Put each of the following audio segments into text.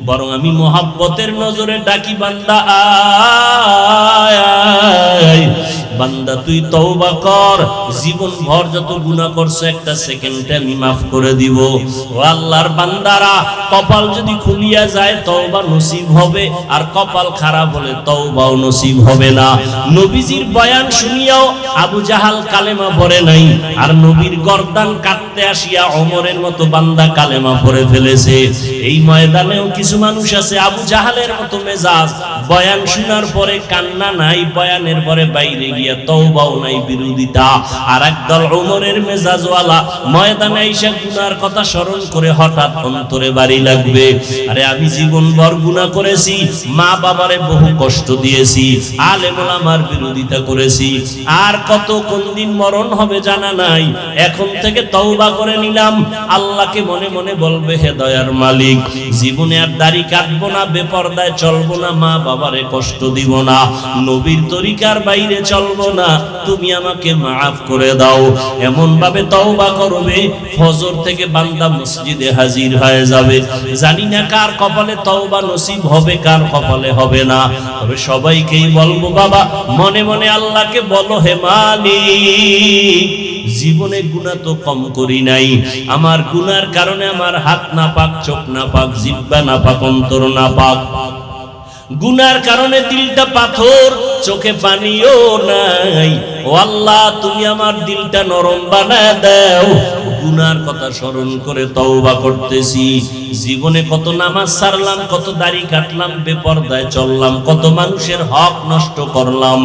বরং আমি মোহাব্বতের নজরে ডাকি, বান্দা আয়, বান্দা তুই তওবা কর, জীবন ভর যত গুনাহ করছো একটা সেকেন্ডে আমি মাফ করে দিব। ও আল্লাহর বান্দারা, কপাল যদি খুলিয়া যায় তওবা নসিব হবে, আর কপাল খারাপ হলে তওবাও নসিব হবে না। নবীজির বয়ান শুনিয়াও আবু জাহাল কালেমা পড়ে নাই, আর নবীর গর্দান কাটতে আসিয়া ওমরের মতো বান্দা কালেমা পড়ে ফেলেছে। এই ময়দানেও কিছু মানুষ আছে আবু জাহালের মতো মেজাজ, বয়ান শোনার পরে কান্না নাই, বয়ানের পরে বাইরে গিয়া তওবাও নাই, বিরোধিতা। আর একদল ওমরের মেজাজওয়ালা ময়দানে এসে গুনার কথা স্মরণ করে হঠাৎ অন্তরে বাড়ি লাগবে, আরে আমি জীবনভর গুনাহ করেছি, মা বাবারে বহু কষ্ট দিয়েছি, আলেম ওলামার বিরোধিতা করেছি, আর কত কোন দিন মরণ হবে জানা নাই, এখন থেকে তওবা করে নিলাম। আল্লাহকে মনে মনে বলবে, হে দয়ার মালিক, জীবনে আর দাড়ি কাটবো না, বেপরদায় চলবো না, মা বাবারে কষ্ট দিব না, নবীর তরিকার বাইরে চলবো না, তুমি আমাকে মাফ করে দাও। এমন ভাবে তওবা করবে, ফজর থেকে বান্দা মসজিদে হাজির হয়ে যাবে। জানি না কার কপালে তওবা নসিব হবে, কার কপালে হবে না, তবে সবাইকেই বলবো, বাবা মনে মনে আল্লাহকে বলো, হে মালিক, জীবনে গুনাহ তো কম করি নাই, আমার গুনার কারণে আমার হাত না পাক, চোখ না পাক, জিহ্বা না পাক, অন্তর না পাক, গুনার কারণে দিলটা পাথর, চোখে পানিও নাই। ও আল্লাহ, তুমি আমার দিলটা নরম বানায় দাও। গুনার কথা স্মরণ করে তওবা করতেছি। জীবনে কত নামাজ ছাড়লাম, কত দাড়ি কাটলাম, বেপরদায় চললাম, কত মানুষের হক নষ্ট করলাম।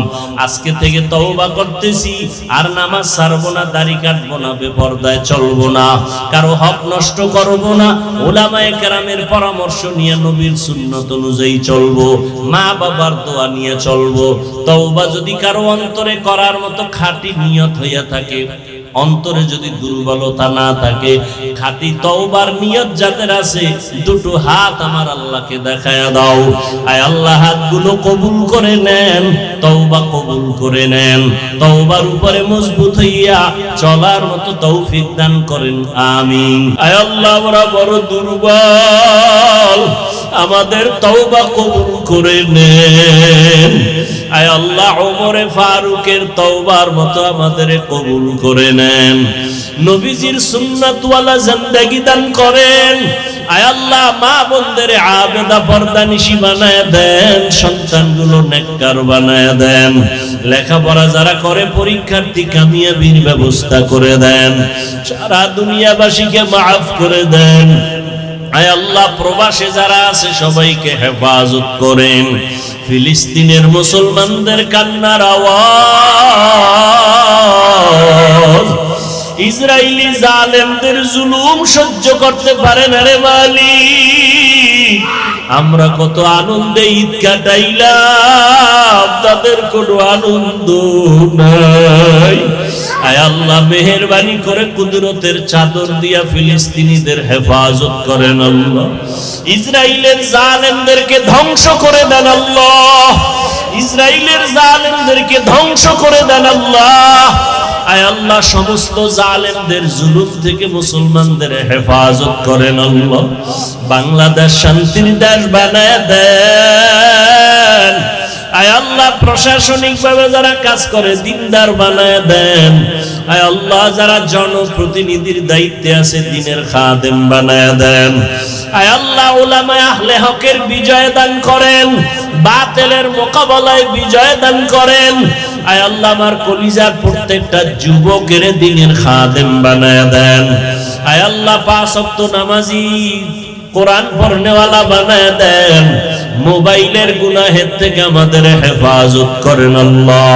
আজকে থেকে তওবা করতেছি, আর নামাজ ছাড়বো না, দাড়ি কাটবো না, বেপরদায় চলবো না, কারো হক নষ্ট করবো না, উলামায়ে কেরামের পরামর্শ নিয়ে নবীর সুন্নাত অনুযায়ী চলবো, মা বাবার দোয়া নিয়ে চলবো। তওবা যদি কারো অন্তরে করার মতো খাঁটি নিয়ত হইয়া থাকে, অন্তরে যদি দুর্বলতা না থাকে, খাঁটি তওবার নিয়ত যাদের আছে, দুটো হাত আমার আল্লাহকে দেখায়া দাও। আয় আল্লাহ, হাতগুলো কবুল করে নেন, তওবা কবুল করে নেন, তওবার উপরে মজবুত হইয়া চলার মতো তৌফিক দান করেন, আমিন। আয় আল্লাহ, আমরা বড় দুর্বল, আমাদের তওবা কবুল করে নেন। আয় আল্লাহ, ওমরে ফারুকের তওবার মতো আমাদের কবুল করে নেন, নবীজির সুন্নাতওয়ালা জিন্দেগি দান করেন। আয় আল্লাহ, মা বোনদের আবেদা পর্দানিশী বানায় দেন, সন্তানগুলো নেককার বানায় দেন, লেখাপড়া যারা করে পরীক্ষার্থী কামিয়াবির ব্যবস্থা করে দেন, সারা দুনিয়াবাসীকে মাফ করে দেন। আয় আল্লাহ, প্রবাসে যারা আছে সবাইকে হেফাজত করেন। ফিলিস্তিনের মুসলমানদের কান্নার আওয়াজ, ইসরায়েলি জালেমদের জুলুম সহ্য করতে পারে না রে মালিক। আমরা কত আনন্দে ঈদ কাটাইলাম, তাদের কোনো আনন্দ নাই। আয় আল্লাহ, মেহেরবানি করে কুদরতের চাদর দিয়া ফিলিস্তিনিদের হেফাজত করেন আল্লাহ। ইসরায়েলের জালেমদেরকে ধ্বংস করে দেন আল্লাহ, ইসরায়েলের জালেমদেরকে ধ্বংস করে দেন আল্লাহ। আয় আল্লাহ, সমস্ত জালেমদের জুলুম থেকে মুসলমানদের হেফাজত করেন আল্লাহ। বাংলাদেশ শান্তির দেশ বানায় দেন। আয় আল্লাহ, প্রশাসনিক ভাবে যারা কাজ করে দিনদার বানায় দেন। আয় আল্লাহ, যারা জনপ্রতিনিধির দায়িত্বে আছে দিনের খাদেম বানায় দেন। আয় আল্লাহ, উলামায়ে আহলে হকের বিজয় দান করেন, বাতিলের মোকাবেলায় বিজয় দান করেন। আয় আল্লাহ, আমার কলিজার প্রত্যেকটা যুবকের দিনের খাদেম বানায় দেন। আয় আল্লাহ, 5 ওয়াক্ত নামাজি, কোরআন পড়নেওয়ালা বানায় দেন। মোবাইলের গুনাহের থেকে আমাদের হেফাজত করেন আল্লাহ।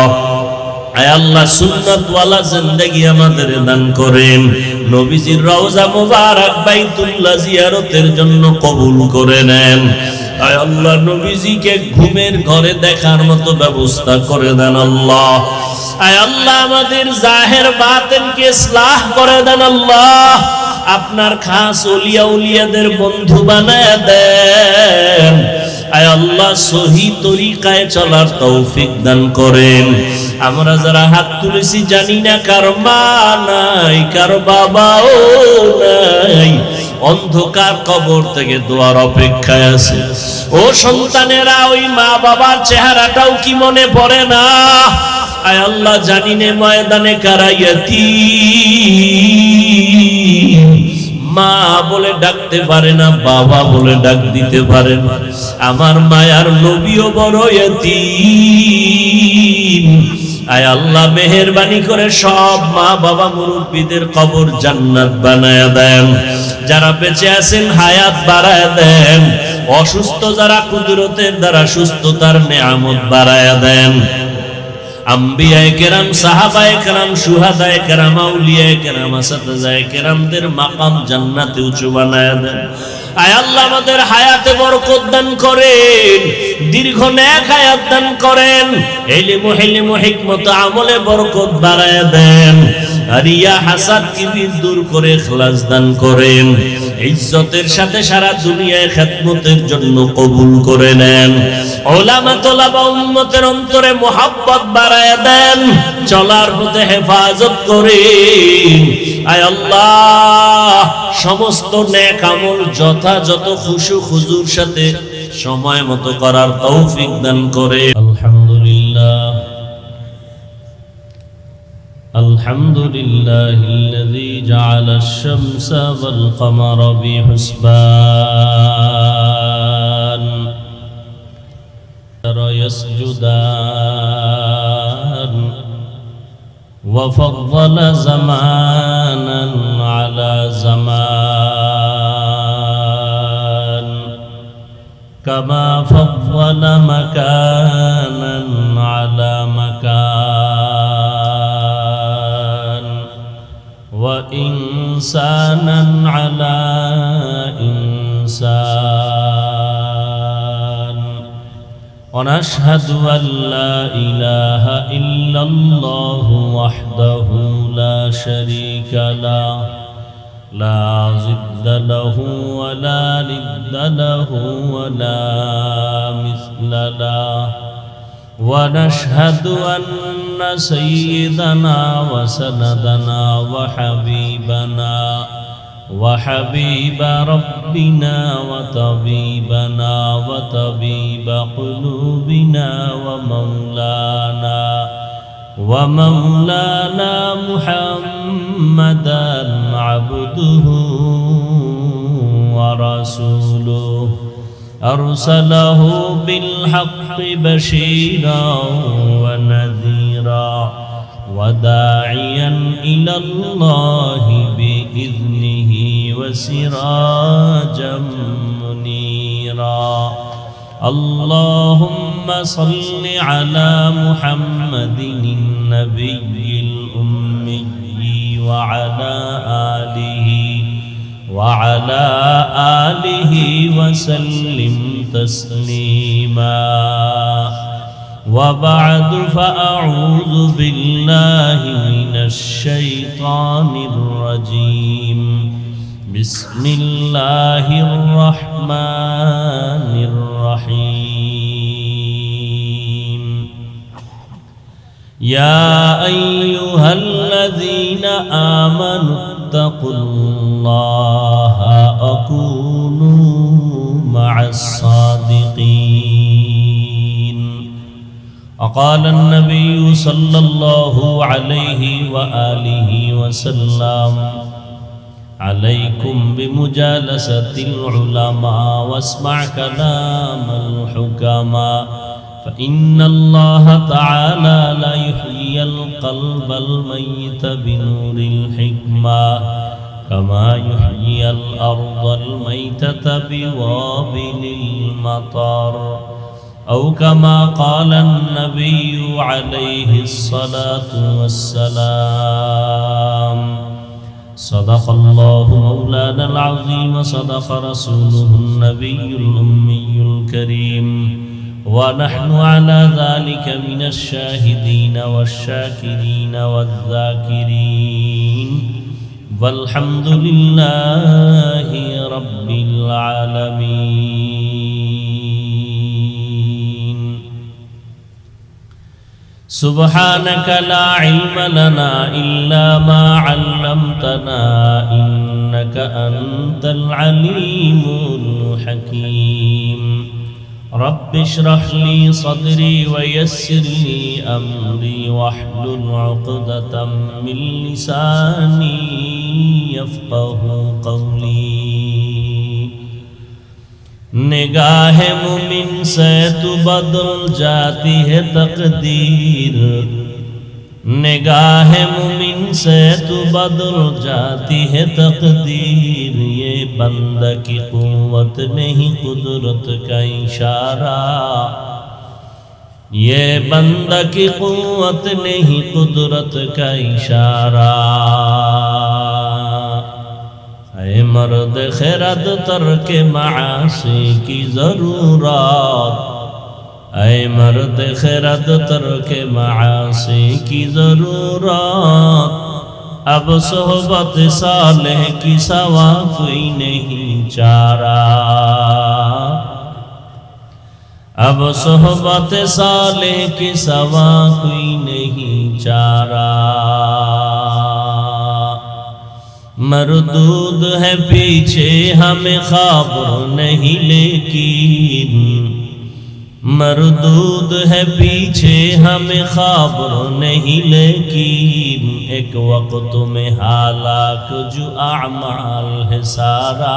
আয় আল্লাহ, সুন্নাতওয়ালা জিন্দেগি আমাদের দান করেন। নবীজির রওজা মুবারক বাইতুল্লাহ জিয়ারতের জন্য কবুল করে নেন। আয় আল্লাহ, নবীজিকে ঘুমের ঘরে দেখার মতো ব্যবস্থা করে দেন আল্লাহ। আয় আল্লাহ, আমাদের জাহের বাতিনকে ইসলাহ করে দেন আল্লাহ। আপনার খাস ওলিয়া উলিয়াদের বন্ধু বানায় দেন। আয় আল্লাহ, সহি তরিকায় চলার তৌফিক দান করেন। আমরা যারা হাত তুলেছি জানি না কার মা নাই, কার বাবাও নাই, অন্ধকার কবর থেকে দোয়ার অপেক্ষায় আছে। ও সন্তানেরা, ওই মা বাবার চেহারাটাও কি মনে পড়ে না? আয় আল্লাহ, জানি নে ময়দানে কারা ইয়াতীম, মা বলে ডাকতে পারে না, বাবা বলে ডাক দিতে পারে না। আমার মায়ার নবীও বড় ইয়াতীম। আয় আল্লাহ, মেহেরবানি করে সব মা বাবা মুরব্বীদের কবর জান্নাত বানায়া দেন। যারা বেঁচে আছেন হায়াত বাড়ায়া দেন। অসুস্থ যারা কুদরতের দ্বারা সুস্থতার নেয়ামত বাড়ায়া দেন। আম্বিয়ায়ে কেরাম, সাহাবায়ে কেরাম, শুহাদায়ে কেরাম, আউলিয়ায়ে কেরাম, আসাতিজায়ে কেরামদের মাকাম জান্নাতে উঁচু বানায়া দেন। আয় আল্লাহ, আমাদের হায়াতে বরকত দান করেন, দীর্ঘ নেক হায়াত দান করেন, ইলম হিকমত আমলে বরকত বাড়ায়া দেন। রিয়া হাসাদ কিবির দূর করে ইখলাস দান করেন। ইজ্জতের সাথে সারা দুনিয়ায় খেদমতের জন্য কবুল করে নেন। উলামা তোলাবা উম্মতের অন্তরে মুহাব্বত বাড়ায়া দেন। চলার পথে হেফাজত করেন। আয় আল্লাহ, সমস্ত নেক আমল যথাযথ খুশু খুজুর সাথে সময় মতো করার তৌফিক দান করে। আলহামদুলিল্লাহ, আলহামদুলিল্লাহিল্লাযী জাআলাশ শামসা ওয়াল কমারা বিহুসবান يسجدان وفضل زمانا على زمان كما فضل مكانا على مكان وإنسانا على إنسان ونشهد أن لا إله إلا الله وحده لا شريك له لا ضد له ولا ند له ولا مثل له ونشهد أن سيدنا وسندنا وحبيب ربنا وطبيبنا وطبيب قلوبنا ومولانا محمدا عبده ورسوله أرسله بالحق بشيرا ونذيرا وداعيا إلى الله بإذنه وسراجا منيرا اللهم صل على محمد النبي الأمي وعلى آله وسلم تسليما وبعد فأعوذ بالله من الشيطان الرجيم بسم الله الرحمن الرحيم يا أيها الذين آمنوا اتقوا الله وكونوا مع الصادقين وقال النبي صلى الله عليه وآله وسلم عليكم بمجالسة العلماء واسمع كلام الحكماء فإن الله تعالى لا يحيي القلب الميت بنور الحكمة كما يحيي الأرض الميتة بوابل المطر أو كما قال النبي عليه الصلاة والسلام صدق الله مولانا العظيم صدق رسوله النبي الأمي الكريم ونحن على ذلك من الشاهدين والشاكرين والذاكرين والحمد لله رب العالمين سبحانك لا علم لنا إلا ما علمتنا إنك أنت العليم الحكيم رب اشرح لي صدري ويسر لي أمري واحلل عقدة من لساني يفقه قولي निगाह मुमिन से तू बदल जाती है तकदीर निगाह मुमिन से तू बदल जाती है तकदीर ये बंदा की कुव्वत नहीं कुदरत का इशारा ये बंदा की कुव्वत नहीं कुदरत का इशारा ऐ मर्द खैरत तर्क मासी की जरूरत ऐ मर्द खैरत तर्क मासी की जरूरत अब सोहबत सालेह की सवा कोई नहीं चारा अब सोहबत सालेह की सवा कोई नहीं चारा मरदूद है पीछे हमें खबर नहीं लेकिन मरदूद है पीछे हमें खबर नहीं लेकिन एक वक्त में हालाक जो अमाल है सारा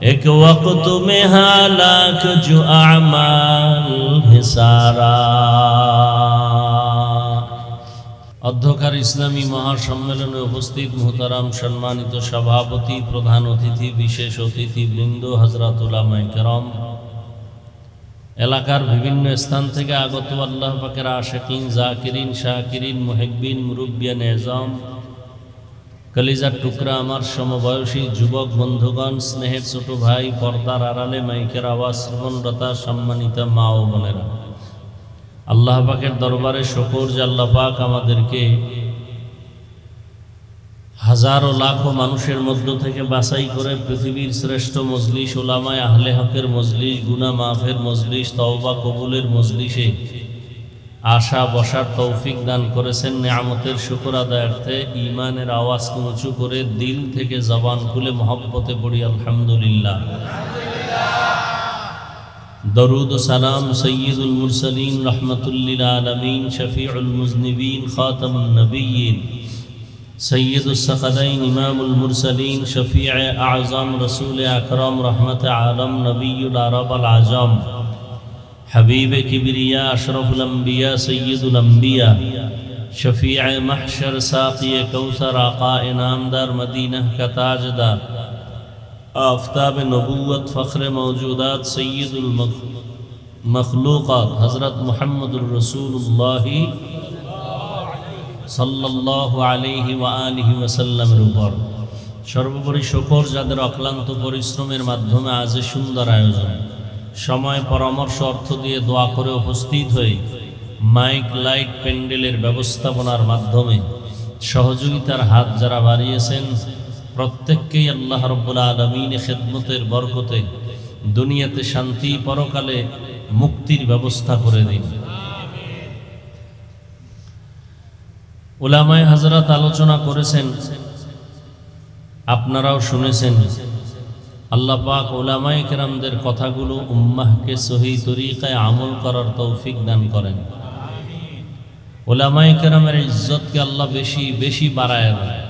एक वक्त में हालाक जो अमाल है सारा অধ্যকার ইসলামী মহাসম্মেলনে উপস্থিত মুহতারাম সম্মানিত সভাপতি প্রধান অতিথি বিশেষ অতিথিবৃন্দ হযরত উলামায়ে কেরাম এলাকার বিভিন্ন স্থান থেকে আগত আল্লাহ পাকের আশিকিন জাকিরিন শাকিরিন মুহিব্বিন মুরব্বিয়ান এজাম কলিজার টুকরা আমার সমবয়সী যুবক বন্ধুগণ স্নেহের ছোট ভাই পর্দার আড়ালে মাইকের আওয়াজ শ্রবণরতা সম্মানিত মা ও বোনেরা আল্লাহ পাকের দরবারে শুকর যে আল্লাহ পাক আমাদেরকে হাজারো লাখো মানুষের মধ্য থেকে বাছাই করে পৃথিবীর শ্রেষ্ঠ মজলিস উলামায়ে আহলে হকের মজলিস গুনাহ মাফের মজলিস তওবা কবুলের মজলিসে আশা বসার তৌফিক দান করেছেন নিয়ামতের শুকর আদায়ার্থে ঈমানের আওয়াজকে উঁচু করে দিল থেকে জবান খুলে মহব্বতে পড়ি আলহামদুলিল্লাহ दरूद सलाम सय्यदुल मुरसलीन रहमतुल लिल आलमीन शफीउल मुज़निबीन खातमुन नबिय्यीन सय्यदुस सकलैन इमामुल मुरसलीन शफीअ आज़म रसूल अकरम रहमत आलम नबियुल अरब अल आज़म हबीब किबरिया अशरफुल अंबिया सय्यदुल अंबिया शफीअ महशर साक़ी कौसर आका इनामदार मदीना का ताजदार आफ़ताब नबूवत फ़ख्र मौजूदात सय्यदुल मखलूक़ात हज़रत मुहम्मदुर रसूलुल्लाह सल्लल्लाहु अलैहि व आलिहि वसल्लमेर উপর সর্বোপরি শুকর যাদের অক্লান্ত পরিশ্রমের মাধ্যমে আজ সুন্দর আয়োজন সময় পরামর্শ অর্থ দিয়ে দোয়া করে উপস্থিত হয়ে মাইক লাইট প্যান্ডেলের ব্যবস্থাপনার মাধ্যমে সহযোগিতার হাত যারা বাড়িয়েছেন প্রত্যেককেই আল্লাহ রাব্বুল আলামিনের খিদমতের বরকতে দুনিয়াতে শান্তি পরকালে মুক্তির ব্যবস্থা করে দিন উলামায়ে হযরত আলোচনা করেছেন আপনারাও শুনেছেন আল্লাহ পাক উলামায়ে কেরামদের কথাগুলো উম্মাহকে সহিহ তরিকায় আমল করার তৌফিক দান করেন আমিন উলামায়ে কেরামের ইজ্জতকে আল্লাহ বেশি বেশি বাড়ায় দেন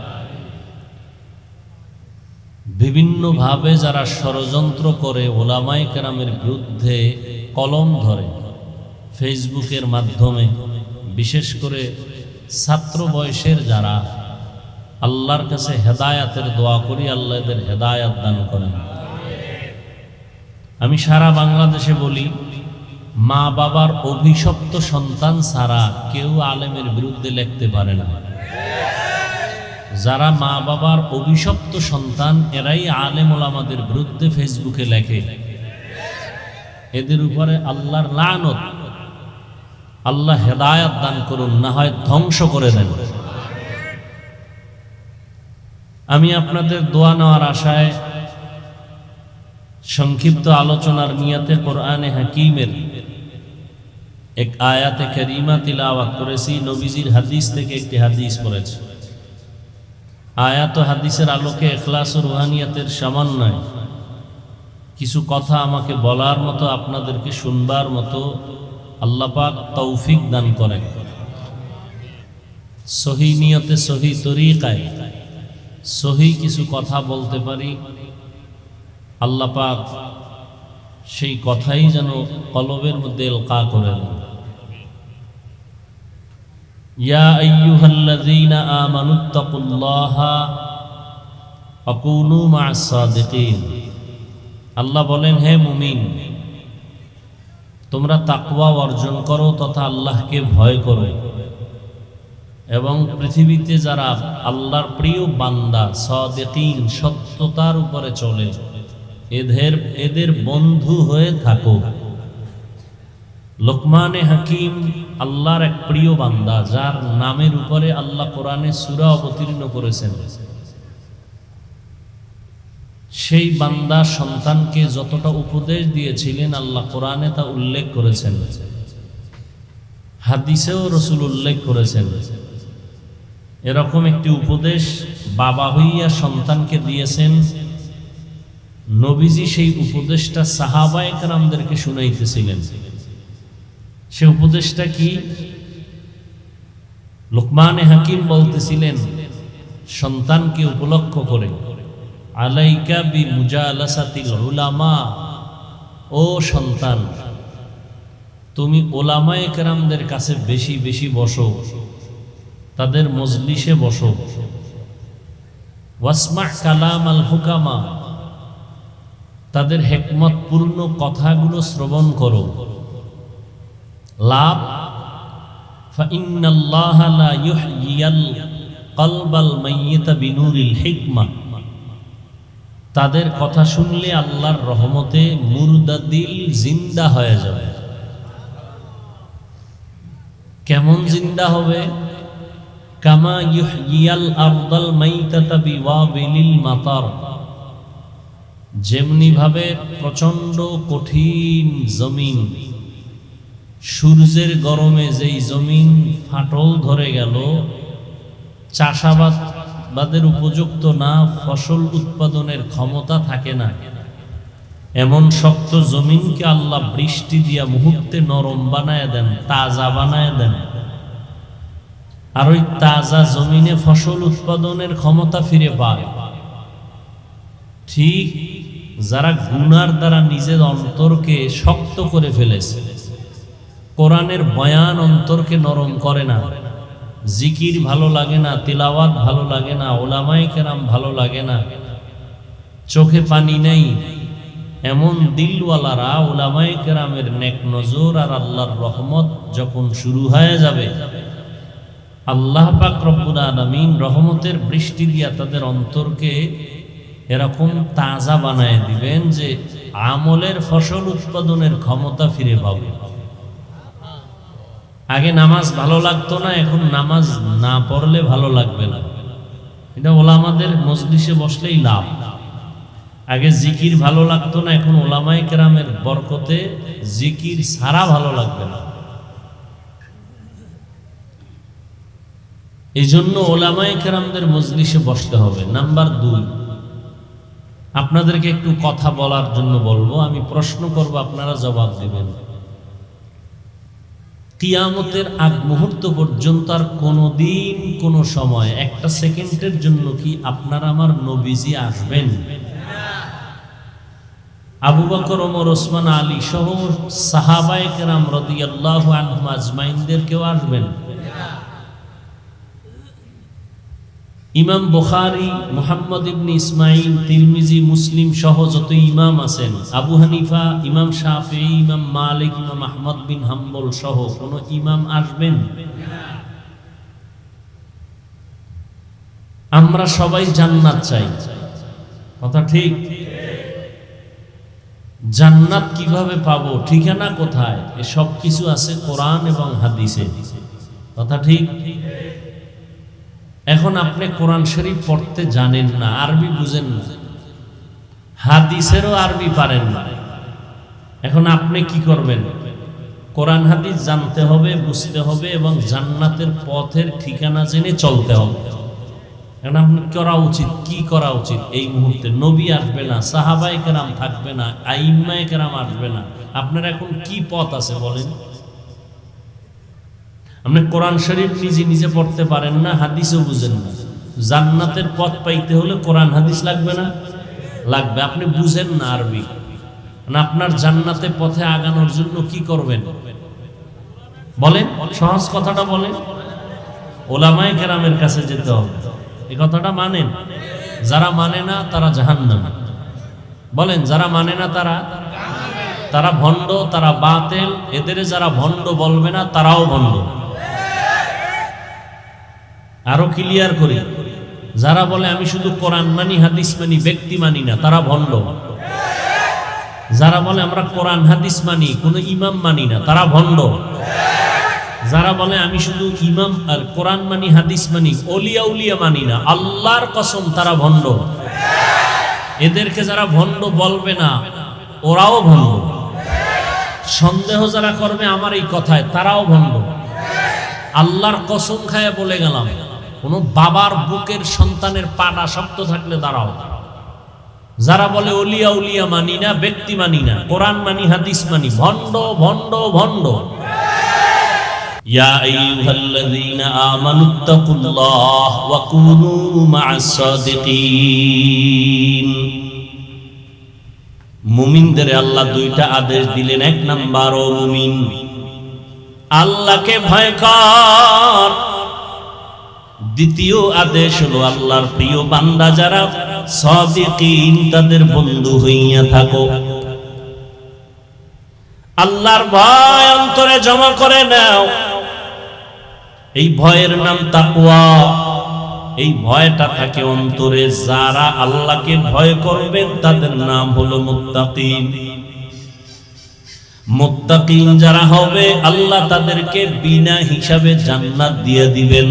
বিভিন্নভাবে যারা ষড়যন্ত্র করে উলামায়ে কেরামের বিরুদ্ধে কলম ধরে ফেসবুকের মাধ্যমে বিশেষ করে ছাত্র বয়সের যারা আল্লাহর কাছে হেদায়াতের দোয়া করি আল্লাহ এদের হেদায়াত দান করেন আমি সারা বাংলাদেশে বলি মা বাবার অভিশপ্ত সন্তান ছাড়া কেউ আলেমের বিরুদ্ধে লিখতে পারে না যারা মা বাবার অভিশপ্ত সন্তান এরাই আলেম ওলামাদের বিরুদ্ধে ফেসবুকে লেখে এদের উপরে আল্লাহর লানত আল্লাহ হেদায়াত দান করুন না হয় ধ্বংস করে দেন আমি আপনাদের দোয়া নেওয়ার আশায় সংক্ষিপ্ত আলোচনার নিয়তে কোরআনে হাকিমের এক আয়াতে কারিমা তিলাওয়াত করেছি, নবীজির হাদিস থেকে একটি হাদিস পড়েছি। আয়াত ও হাদিসের আলোকে ইখলাস ও রুহানিয়াতের সামান্যয় কিছু কথা আমাকে বলার মতো, আপনাদেরকে শুনবার মতো আল্লাহ পাক তৌফিক দান করেন। সহি নিয়তে, সহি তরিকায় সহি কিছু কথা বলতে পারি, আল্লাহ পাক সেই কথাই যেন কলবের মধ্যে এলকা করেন। ইয়া আইয়ুহাল্লাযীনা আমানুত্তাকুল্লাহা ওয়া কুনু মা'আস সাদিকিন। আল্লাহ বলেন, হে মুমিন, তোমরা তাকওয়া অর্জন করো তথা আল্লাহকে ভয় করো, এবং পৃথিবীতে যারা আল্লাহর প্রিয় বান্দা সাদিকিন, সত্যতার উপরে চলে, এদের বন্ধু হয়ে থাকো। লোকমানে হাকিম আল্লাহর এক প্রিয় বান্দা, যার নামের উপরে আল্লাহ কোরআনে সূরা অবতীর্ণ করেছেন। সেই বান্দা সন্তানকে যতটা উপদেশ দিয়েছিলেন আল্লাহ কোরআনে তা উল্লেখ করেছেন, হাদিসেও রাসূল উল্লেখ করেছেন। এরকম একটি উপদেশ বাবা হইয়া সন্তানকে দিয়েছেন। নবীজি সেই উপদেশটা সাহাবায়ে কেরামদেরকে শুনাইতেছিলেন। সে উপদেশটা কি? লোকমানে হাকিম বলতেছিলেন সন্তানকে উপলক্ষ করে, আলাইকা বিমুজালাসাতিল উলামা, ও সন্তান, তুমি উলামায়ে কেরামদের কাছে বেশি বেশি বসো, তাদের মজলিসে বসো। ওয়াসমা কালাম আল হুকামা, তাদের হিকমতপূর্ণ কথাগুলো শ্রবণ করো। লাভ, ফাইন্নাল্লাহা লা ইউহয়িল কলবাল মাইয়িতা বিনুরিল হিকমা, তাদের কথা শুনলে আল্লাহর রহমতে মুর্দা দিল জিন্দা হয়ে যাবে। কেমন জিন্দা হবে? কামা ইউহয়িল আরদাল মাইতাতা বিওয়াবিলিল মাতার, যেমনি ভাবে প্রচন্ড কঠিন জমিন, সূর্যের গরমে যেই জমিন ফাটল ধরে গেল, চাষাবাদের উপযুক্ত না, ফসল উৎপাদনের ক্ষমতা থাকে না, এমন শক্ত জমিনকে আল্লাহ বৃষ্টি দিয়া মুহূর্তে নরম বানায় দেন, তাজা বানায় দেন। আর ওই তাজা জমিনে ফসল উৎপাদনের ক্ষমতা ফিরে পায়। ঠিক যারা গুনার দ্বারা নিজের অন্তরকে শক্ত করে ফেলেছে, কোরআনের বয়ান অন্তরকে নরম করে না, জিকির ভালো লাগে না, তিলাওয়াত ভালো লাগে না, উলামায়ে কেরাম ভালো লাগে না, চোখে পানি নেই, এমন দিলওয়ালারা উলামায়ে কেরামের নেক নজর আর আল্লাহর রহমত যখন শুরু হয়ে যাবে, আল্লাহ পাক রব্বুল আলামিন রহমতের বৃষ্টি দিয়া তাদের অন্তরকে এরকম তাজা বানায় দিবেন যে আমলের ফসল উৎপাদনের ক্ষমতা ফিরে পাবে। আগে নামাজ ভালো লাগতো না, এখন নামাজ না পড়লে ভালো লাগবে না। এটা ওলামাদের মজলিসে বসলেই লাভ। আগে জিকির ভালো লাগতো না, এখন ওলামায়ে কেরামের বরকতে জিকির ছাড়া ভালো লাগবে না। এই জন্য ওলামায়ে কেরামদের মজলিসে বসতে হবে। নাম্বার 2, আপনাদেরকে একটু কথা বলার জন্য বলবো, আমি প্রশ্ন করব, আপনারা জবাব দিবেন। কিয়ামতের আগ মুহূর্ত পর্যন্ত আর কোনোদিন কোনো সময় একটা সেকেন্ডের জন্য কি আপনার আমার নবীজি আসবেন? আবু বকর, ওমর, ওসমান, আলী সহ সাহাবায়ে কেরাম রাদিয়াল্লাহু আনহুম আজমাইনদের কেউ আসবেন? ইমাম বুখারী, মুহাম্মদ ইবনে ইসমাইল, তিরমিজি, মুসলিম সহ যত ইমাম আছেন, আবু হানিফা, ইমাম শাফিঈ, ইমাম মালিক, ইমাম আহমদ বিন হাম্বল সহ কোন ইমাম আসবেন? আমরা সবাই জান্নাত চাই, কথা ঠিক? জান্নাত কিভাবে পাবো, ঠিকানা কোথায়, এসব কিছু আছে কোরআন এবং হাদিসে, কথা ঠিক? এখন আপনি কোরআন শরীফ পড়তে জানেন না, আরবি বুঝেন না, হাদিসেরও আরবি পারেন না, এখন আপনি কি করবেন? কোরআন হাদিস জানতে হবে, বুঝতে হবে এবং জান্নাতের পথের ঠিকানা জেনে চলতে হবে। এখন আপনার করা উচিত, কি করা উচিত? এই মুহূর্তে নবী আসবে না, সাহাবায়ে কেরাম থাকবে না, আইম্মায়ে কেরাম আসবে না, আপনার এখন কি পথ আছে বলেন? আপনি কোরআন শরীফ নিজে নিজে পড়তে পারেন না, হাদিসও বুঝেন না। জান্নাতের পথ পাইতে হলে কোরআন হাদিস লাগবে না? লাগবে। আপনি বুঝেন না আরবি, আপনার জান্নাতের পথে আগানোর জন্য কি করবেন বলেন? সহজ কথাটা বলেন। ওলামায়ে কেরামের কাছে যেতে হবে। এই কথাটা মানেন? যারা মানে না তারা জাহান্নামী। বলেন, যারা মানে না তারা ভণ্ড, তারা বাতিল। এদের যারা ভণ্ড বলবে না তারাও ভণ্ড। আরো ক্লিয়ার করি, যারা বলে আমি শুধু কোরআন মানি, হাদিস মানি, ব্যক্তি মানি না, তারা ভণ্ড। যারা বলে আমরা কোরআন হাদিস মানি, কোনো ইমাম মানি না, তারা ভণ্ড। যারা বলে আমি শুধু ইমাম আর কোরআন মানি, হাদিস মানি, ওলিয়া উলিয়া মানি না, আল্লাহর কসম তারা ভণ্ড। এদেরকে যারা ভণ্ড বলবে না ওরাও ভণ্ড। সন্দেহ যারা করবে আমার এই কথায় তারাও ভণ্ড। আল্লাহর কসম খায় বলে গেলাম, কোন বাবার বুকের সন্তানের পাটা শক্ত থাকলে দাঁড়াও। যারা বলে ওলিয়া উলিয়া মানি না, ব্যক্তি মানি না, কোরআন মানি, হাদিস মানি, ভণ্ড ভণ্ড ভণ্ড। ইয়া আইয়ুহাল্লাযীনা আমানুত্তাকুল্লাহ ওয়া কুনু মা'আস সাদিকিন। মুমিনদের আল্লাহ দুইটা আদেশ দিলেন। এক নাম্বার, ও মুমিন, আল্লাহকে ভয় কর। দ্বিতীয় আদেশ হলো আল্লাহর প্রিয় বান্দা যারা সাদিকিন তাদের বন্ধু হইয়া থাকো। আল্লাহর ভয় অন্তরে জমা করে নাও। এই ভয়ের নাম তাকওয়া। এই ভয়টা থাকে অন্তরে। যারা আল্লাহকে ভয় করবেন তাদের নাম হলো মুত্তাকিন। মুত্তাকিন যারা হবে আল্লাহ তাদেরকে বিনা হিসাবে জান্নাত দিয়ে দিবেন।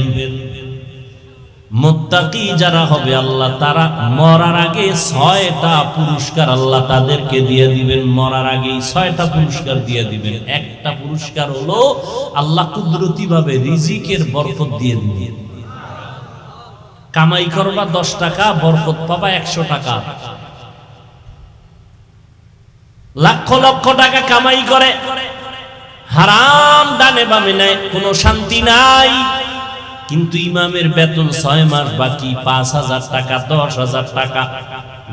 মুত্তাকি যারা হবে আল্লাহ তারা মরার আগে 6টা পুরস্কার আল্লাহ তাদেরকে দিয়ে দিবেন। মরার আগেই 6টা পুরস্কার দিয়ে দিবেন। একটা পুরস্কার হলো আল্লাহ কুদরতি ভাবে রিজিকের বরকত দিয়ে দিবেন। কামাই করবা 10 টাকা, বরকত পাবা 100 টাকা। লক্ষ লক্ষ টাকা কামাই করে হারাম ডানে বামে নাই, কোনো শান্তি নাই। কিন্তু ইমামের বেতন 6 মাস বাকি, 5,000 টাকা, 10,000 টাকা।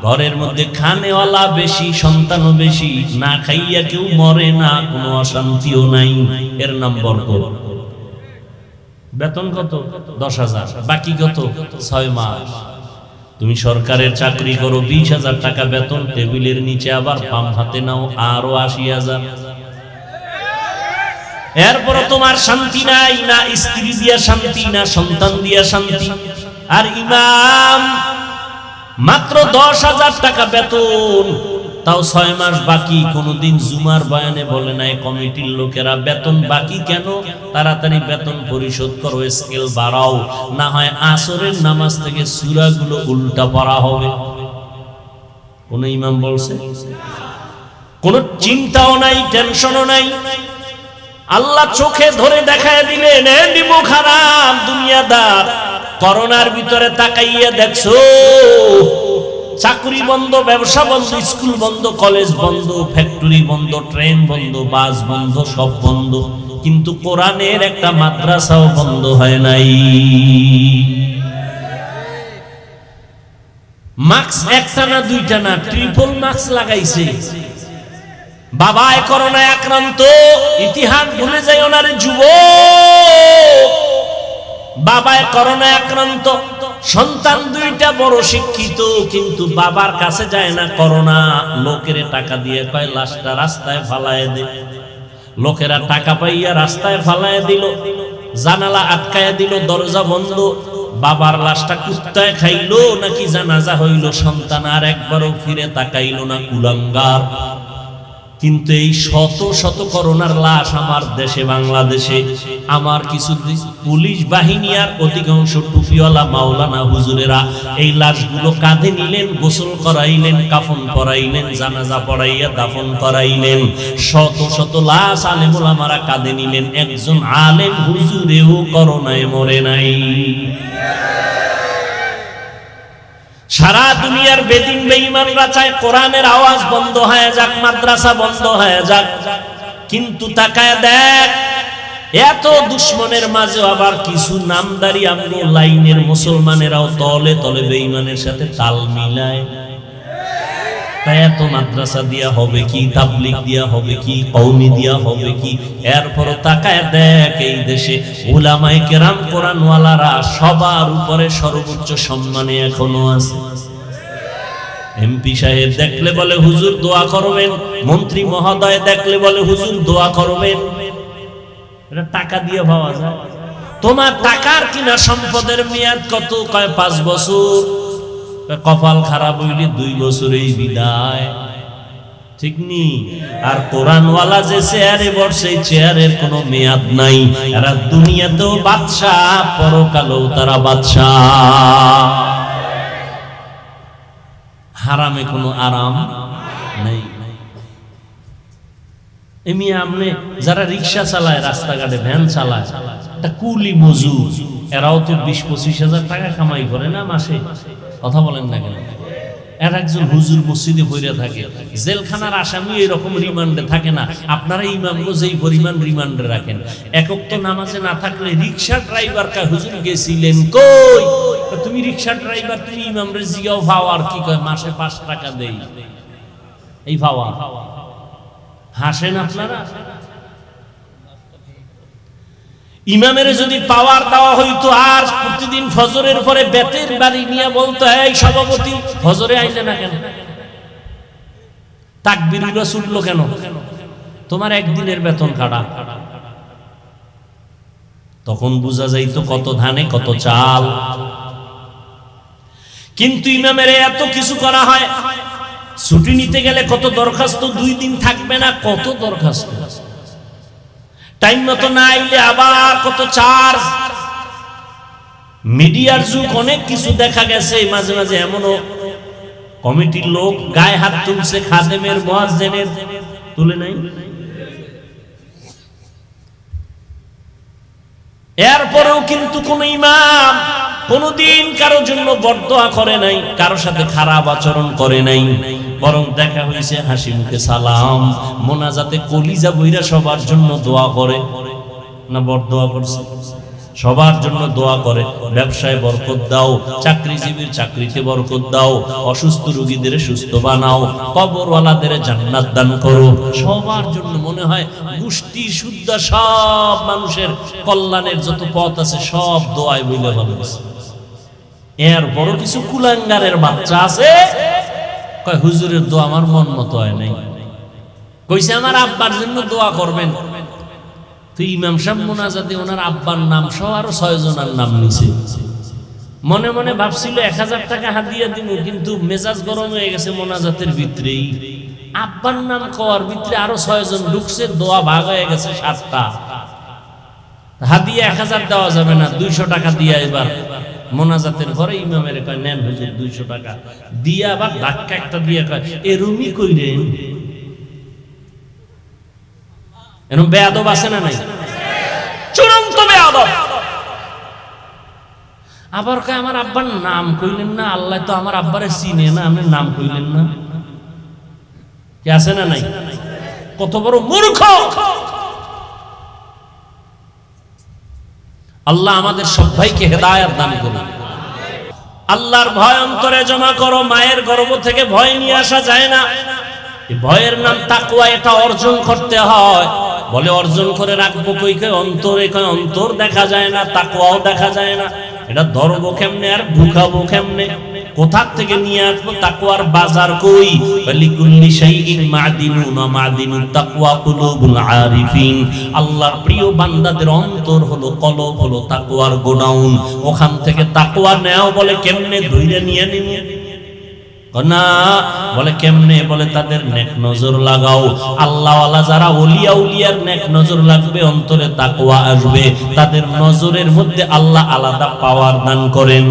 ঘরের মধ্যে খানেওয়ালা বেশি, সন্তানও বেশি, না খাইয়া কেউ মরে না, কোনো অশান্তিও নাই। এর নাম বরকত। বেতন কত? 10,000, বাকি কত? 6 মাস। তুমি সরকারের চাকরি করো, 20,000 টাকা বেতন, টেবিলের নিচে আবার বাম হাতে নাও আরো 80,000। এরপরও তোমার শান্তি নাই, না স্ত্রী দিয়া শান্তি, না সন্তান দিয়া শান্তি। আর ইমাম মাত্র 10,000 টাকা বেতন, তাও 6 মাস বাকি। কোনদিন জুমার বয়ানে বলে নাই কমিটির লোকেরা বেতন বাকি কেন? তাড়াতাড়ি বেতন পরিশোধ করো, স্কেল বাড়াও, না হয় আসরের নামাজ থেকে সূরাগুলো উল্টা পড়া হবে। কোন ইমাম বলছে? কোন চিন্তাও নাই, টেনশনও নাই। আল্লাহ চোখে ধরে দেখায় দিলেন, এমনি মুখ হারাম দুনিয়াদার। করোনার ভিতরে তাকাইয়া দেখছো, চাকরি বন্ধ, ব্যবসা বন্ধ, স্কুল বন্ধ, কলেজ বন্ধ, ফ্যাক্টরি বন্ধ, ট্রেন বন্ধ, বাস বন্ধ, সব বন্ধ। কিন্তু কোরআনের একটা মাদ্রাসাও বন্ধ হয় নাই। মাস্ক একটা না দুইটা না, ট্রিপল মাস্ক লাগাইছে। বাবায় করোনায় আক্রান্ত, ইতিহাস ভুলে যায় ওনার যুবক। বাবায় করোনায় আক্রান্ত, সন্তান 2টা বড় শিক্ষিত, কিন্তু বাবার কাছে যায় না। করোনা লোকের টাকা দিয়ে কয় লাশটা রাস্তায় ফালায় দে। লোকেরা টাকা পাইয়া রাস্তায় ফালায় দিল, জানালা আটকায় দিল, দরজা বন্ধ। বাবার লাশটা কুত্তায় খাইলো নাকি জানাজা হইল, সন্তান আর একবারও ফিরে তাকাইল না। কুলাঙ্গার কিন্তু এই শত শত করোনার লাশ আমার দেশে বাংলাদেশে আমার কিছু পুলিশ বাহিনী আর অধিকাংশ টুপিওয়ালা মাওলানা হুজুরেরা এই লাশগুলো কাঁধে নিলেন, গোসল করাইলেন, কাফন পরাইলেন, জানাজা পড়াইয়া দাফন করাইলেন। শত শত লাশ আলেম ওলামারা কাঁধে নিলেন, একজন আলেম হুজুরেও করোনায় মরে নাই। সারা দুনিয়ার বেদিন বেঈমানরা চায় কোরআনের আওয়াজ বন্ধ হয়ে যাক, মাদ্রাসা বন্ধ হয়ে যাক, কিন্তু তাকায় দেখ এত দুশ্মনের মাঝে আবার কিছু নামদারি আমগো লাইনের মুসলমানেরাও তলে তলে বেঈমানের সাথে তাল মিলায়। তাই এত মাদ্রাসা দিয়া হবে কি, তাবলীগ দিয়া হবে কি, কওমি দিয়া হবে কি? এরপরও তাকায় দেখ এই দেশে উলামায়ে কেরাম কোরআনওয়ালারা সবার উপরে সর্বোচ্চ সম্মানে এখনো আছে। এমপি সাহেব দেখলে বলে হুজুর দোয়া করবেন, মন্ত্রী মহোদয় দেখলে বলে হুজুর দোয়া করবেন। এটা টাকা দিয়ে পাওয়া যায়। তোমার টাকার কিনা সম্পদের মেয়াদ কত? কয় 5 বছর। কপাল খারাপ হইলে 2 বছরেই বিদায়, ঠিক নি? আর কোরআনওয়ালা যে চেয়ারে বসে চেয়ারের কোনো মেয়াদ নাই। এরা দুনিয়াতেও বাদশাহ, পরকালেও তারা বাদশাহ। হারামে কোনো আরাম নাই। এমনি আপনি যারা রিক্সা চালায়, রাস্তাঘাটে ভ্যান চালায়, একটা কুলি মজুর, এরাও তো 20-25 হাজার টাকা কামাই করে না মাসে? কথা বলেন না কেন? এর একজন হুজুর মসজিদে বইরা থাকে, জেলখানার আসামি এরকম রিমান্ডে থাকে না। আপনারা ইমামগো যেই পরিমাণ রিমান্ডে রাখেন, একক তো নামাজে না থাকলে রিক্সা ড্রাইভার কা হুজুর গেছিলেন কই? তুমি রিক্সা ড্রাইভার, তুমি ইমামরে জিগাও পাওয়ার কি কয় মাসে 5 টাকা দেই, এই পাওয়া। হাসেন আপনারা? ইমামের যদি পাওয়ার দেওয়া হইতো আর প্রতিদিন ফজরের পরে বেতের বাড়ি নিয়ে বলতো এই সভাপতি ফজরে আইলে না কেন, তাকবীরগুলো ছুটলো কেন? তোমার একদিনের বেতন কাটা। তখন বোঝা যাইতো কত ধানে কত চাল। কিন্তু ইমামের এত কিছু করা হয়, ছুটি নিতে গেলে কত দরখাস্ত, 2 দিন থাকবে না, কত দরখাস্ত, টাইম মতো না আইলে আবার কত চার্জ। মিডিয়ার যুগ, অনেক কিছু দেখা গেছে। মাঝে মাঝে এমনও কমিটির লোক গায়ে হাত তুলছে, খাদেমের মুয়াজ্জিনের তুলে নাই। এরপরেও কিন্তু কোন ইমাম কোনদিন কারোর জন্য বরদোয়া করে নাই, কারোর সাথে খারাপ আচরণ করে নাই, বরং দেখা হয়েছে হাসি মুখে সালাম, মোনাজাতে কলিজা বইরা সবার জন্য দোয়া করে না? বরদোয়া করছে, সবার জন্য দোয়া করে। ব্যবসায় বরকত দাও, চাকরিজীবীর চাকরিতে বরকত দাও, অসুস্থ রোগীদের সুস্থ বানাও, কবরওয়ালাদের জান্নাত দান করো। সবার জন্য মনে হয় গোষ্ঠী শুদ্ধ সব মানুষের কল্যাণের যত পথ আছে সব দোয়ায় বইলে ভালো আছে। এর বড় কিছু কুলাঙ্গারের বাচ্চা আছে, কয় হুজুরের দোয়া আমার মন মতো হয় নাই, কইছে আমার আব্বার জন্য দোয়া করবেন। তো ইমাম সাহেব মোনাজাতে ওনার আব্বার নাম সহ আরো 6 জনের নাম নিছে। মনে মনে ভাবছিল 1000 টাকা হাদিয়া দিব, কিন্তু মেজাজ গরম হয়ে গেছে মোনাজাতের ভিতরেই। আব্বার নাম কওয়ার ভিতরে আরো 6 জন ঢুকছে, দোয়া ভাগ হয়ে গেছে 7টা। হাদিয়া 1000 দেওয়া যাবে না, 200 টাকা দিয়া এবার মোনাজাতের পরে ইমামের কয় নেন হুজুর 200 টাকা দিয়া, আবার ধাক্কা একটা দিয়ে কয় এরুমি কইরেন। এরকম বেয়াদব আছে না নাই? চূড়ান্ত বেয়াদব। আবার কয় আমার আব্বার নাম কইলেন না, আল্লাহ তো আমার আব্বারে চিনে না, আপনি নাম কইলেন না। কি আছে না নাই? কত বড় মূর্খ! আল্লাহ আমাদের সবাইকে হেদায়েত দান করুন। আল্লাহর ভয় অন্তরে জমা করো। মায়ের গর্ভ থেকে ভয় নিয়ে আসা যায় না, এই ভয়ের নাম তাকওয়া, এটা অর্জন করতে হয়। বলে অর্জন করে রাখবো কই? অন্তরে, অন্তর দেখা যায় না, তাকওয়াও দেখা যায় না। এটা ধরবো কেমনে আর ঢুকাবো কেমনে? কোথা থেকে নিয়ে আসবো? তাকওয়ার বাজার কই? লিকুল্লি শাইইন মাদিনুন ওয়া মাদিনুত তাকওয়া কুলুবুল আরিফিন। আল্লাহর প্রিয় বান্দাদের অন্তর হলো, কলব হলো তাকওয়ার গোডাউন। ওখান থেকে তাকওয়া নেও বলে কেমনে ধইরা নিয়ে নিব? না, বলে কেমনে? বলে তাদের নেক নজর লাগাও। আল্লাহওয়ালা যারা ওলিয়া উলিয়ার নেক নজর লাগবে, অন্তরে তাকওয়া আসবে, তাদের নজরের মধ্যে আল্লাহ আলাদা পাওয়ার দান করেন।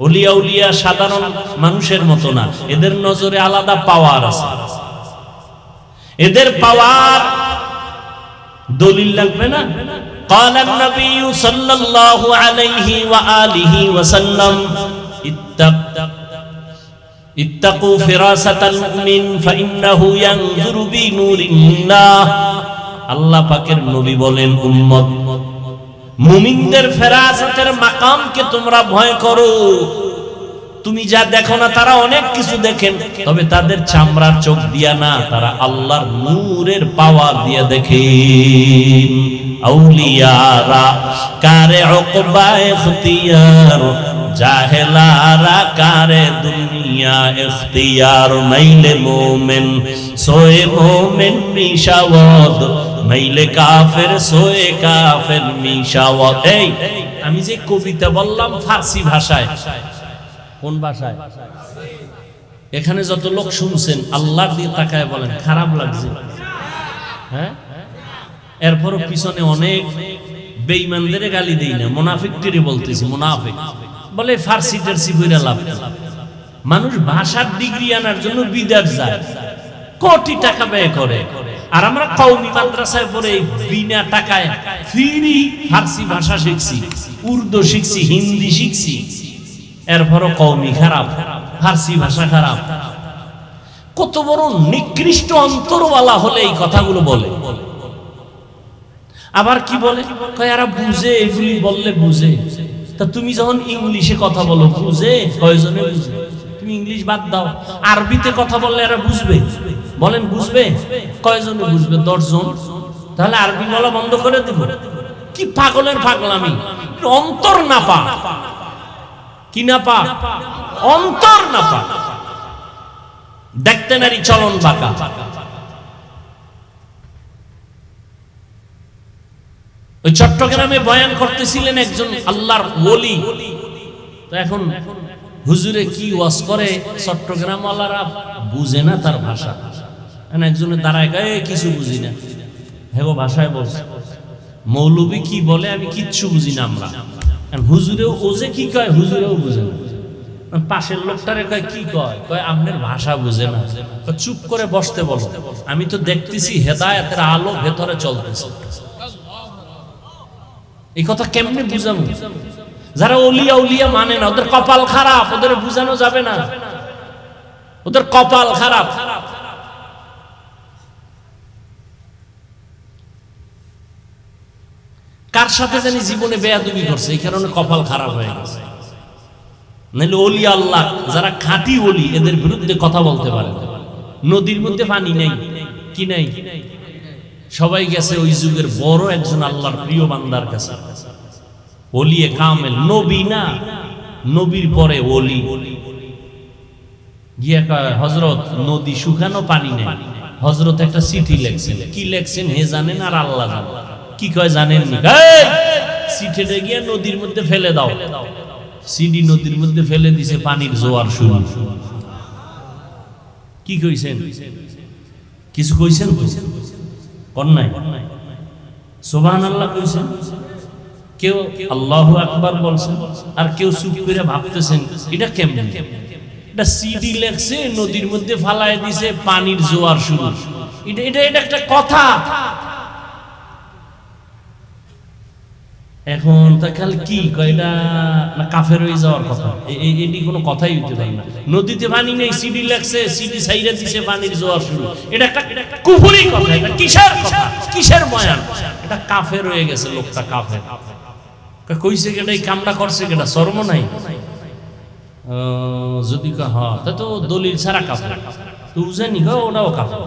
ওলিয়া উলিয়া সাধারণ মানুষের মতো না, এদের নজরে আলাদা পাওয়ার আছে। এদের পাওয়ার দলিল লাগবে না? قال النبي صلى الله عليه وآله وسلم اتقوا فراسة المؤمن فإنه ينظر بنور الله। আল্লাহ পাকের নবী বলেন, উম্মত মুমিনদের ফেরাসাতের মাকামকে তোমরা ভয় করো। তুমি যা দেখো না, তারা অনেক কিছু দেখেন, তবে তাদের চামড়ার চোখ দিয়া না, তারা আল্লাহর নূরের পাওয়ার দিয়া দেখেন। আউলিয়ারা কারে উকবা ইখতিয়ার, জাহেলারা কারে দুনিয়া ইখতিয়ার। মাইলে মোমেন সোয়ে মোমেন মিশাওয়াত, মাইলে কাফের সোয়ে কাফের মিশাওয়াত। এই আমি যে কবিতা বললাম ফার্সি ভাষায়, কোন ভাষায়? এখানে যত লোক শুনছেন আল্লাহর দিয়ে তাকায় বলেন খারাপ লাগছে? হ্যাঁ, এরপরও পিছনে অনেক বেঈমানদের গালি দেই না, মুনাফিকদেরই বলতেছি। মুনাফিক বলে ফার্সি টার্সি বইরা লাভ। মানুষ ভাষার ডিগ্রি আনার জন্য বিদেশ যায়, কোটি টাকা ব্যয় করে, আর আমরা কওমি মাদ্রাসায় পড়ে বিনা টাকায় ফ্রি ফার্সি ভাষা শিখছি, উর্দু শিখছি, হিন্দি শিখছি, এরপরও কওমি খারাপ, ফার্সি ভাষা খারাপ। কত বড় নিকৃষ্ট অন্তরওয়ালা হলে এই কথাগুলো বলে। আবার কি বলে, কয় এরা বুঝে, এগুলি বললে বুঝে। তা তুমি যখন ইংলিশে কথা বলো, বুঝে কয়জনে বুঝে? তুমি ইংলিশ বাদ দাও, আরবিতে কথা বললে এরা বুঝবে? বলেন বুঝবে? কয়জনে বুঝবে? 10 জন। তাহলে আরবি বলা বন্ধ করে দেব? কি পাগলের পাগলামি! অন্তর না পা, কি না পা? অন্তর না পা। দেখতে নারী চলন বাঁকা। ওই চট্টগ্রামে বয়ান করতেছিলেন একজন আল্লাহর ওলি। তো এখন হুজুরে কি ওয়াজ করে, চট্টগ্রাম ওয়ালারা বুঝে না তার ভাষা। একজনে দাঁড়ায় গায়ে কিছু বুঝি না, হেগো ভাষায় বলছে। মৌলবী কি বলে আমি কিচ্ছু বুঝি না আমরা। হুজুরেও ও যে কি কয় হুজুরেও বুঝে না। পাশের লোকটারে কয় কি কয়, কয় আপনার ভাষা বুঝে না। চুপ করে বসতে বলো, আমি তো দেখতেছি হেদায়েতের আলো ভেতরে চলতেছে। এই কথা কেমনে বুঝাবো? যারা ওলিয়া উলিয়া মানে না, ওদের কপাল খারাপ, ওদের বুঝানো যাবে না, ওদের কপাল খারাপ। কার সাথে জানি জীবনে বেয়াদবি করছে, এই কারণে কপাল খারাপ হয়ে গেছে। নাহলে ওলিয়া আল্লাহ যারা খাঁটি ওলি, এদের বিরুদ্ধে কথা বলতে পারে। নদীর মধ্যে পানি নেই, কি নাই? সবাই গেছে ওই যুগের বড় একজন আল্লাহর প্রিয় বান্দার কাছে, ওলিয়ে কামেল, নবী না, নবীর পরে ওলি। গিয়া কয়, হযরত নদী শুকানো, পানি নেই। হযরত একটা চিঠি লিখছেন, কি লিখছেন হে জানেন আর আল্লাহ জানেন। কি কয় জানেন নি? চিঠিটা গিয়া নদীর মধ্যে ফেলে দাও। সিডি নদীর মধ্যে ফেলে দিছে, পানির জোয়ার শুরু। কি কইছেন? কিছু কইছেন? কোন নাই? সুবহানাল্লাহ কইছেন, কেউ আল্লাহু আকবার বলছেন, আর কেউ চুপ করে ভাবতেছেন এটা কেমনে? এটা সিডি লেখছে, নদীর মধ্যে ফালায় দিছে, পানির জোয়ার শুরু। এটা একটা কথা? এখন তা কাল কি কয়, এটা না কাফের হয়ে যাওয়ার কথা? এটি কোনো কথাই হইতে পারে না। নদীতে পানি নেই, সিডি লেখছে, সিডি সাইরা দিছে, পানির জোয়ার শুরু। এটা একটা কুফরি কথা। এটা কিসের কথা, কিসের বয়ান? এটা কাফের হয়ে গেছে লোকটা, কাফের। কইছে কেডা, এই কামটা করছে কেডা? শরম নাই? যদি হ্যাঁ, তা তো দলিল ছাড়া কাফের। তো বুঝেনি ওটাও কাফের।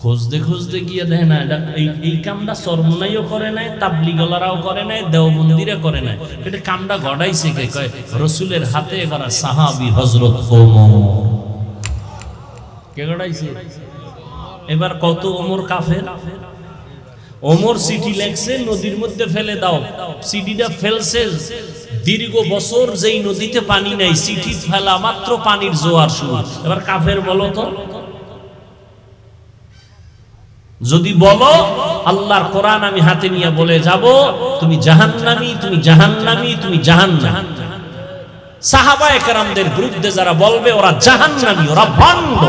খুঁজতে খুঁজতে গিয়ে দেখে না, এই কামটা চরমনাইও করে নাই, তাবলিগলারাও করে নাই, দেওবন্দিরা করে নাই। এটা কামটা ঘটাইছে কে? কয় রাসূলের হাতে করা সাহাবী হযরত ওমর। কে ঘটাইছে? এবার কত ওমর কাফের? ওমর চিঠি লেখছে নদীর মধ্যে ফেলে দাও, চিঠিটা ফেলছে, দীর্ঘ বছর যেই নদীতে পানি নাই, চিঠি ফেলা মাত্র পানির জোয়ার শুরু। এবার কাফের বলো তো, যদি বলো আল্লাহর কোরআন আমি হাতে নিয়ে বলে যাব তুমি জাহান্নামী, তুমি জাহান্নামী, তুমি জাহান্নাম। সাহাবায়ে কেরামদের বিরুদ্ধে যারা বলবে ওরা জাহান্নামী, ওরা ভণ্ড।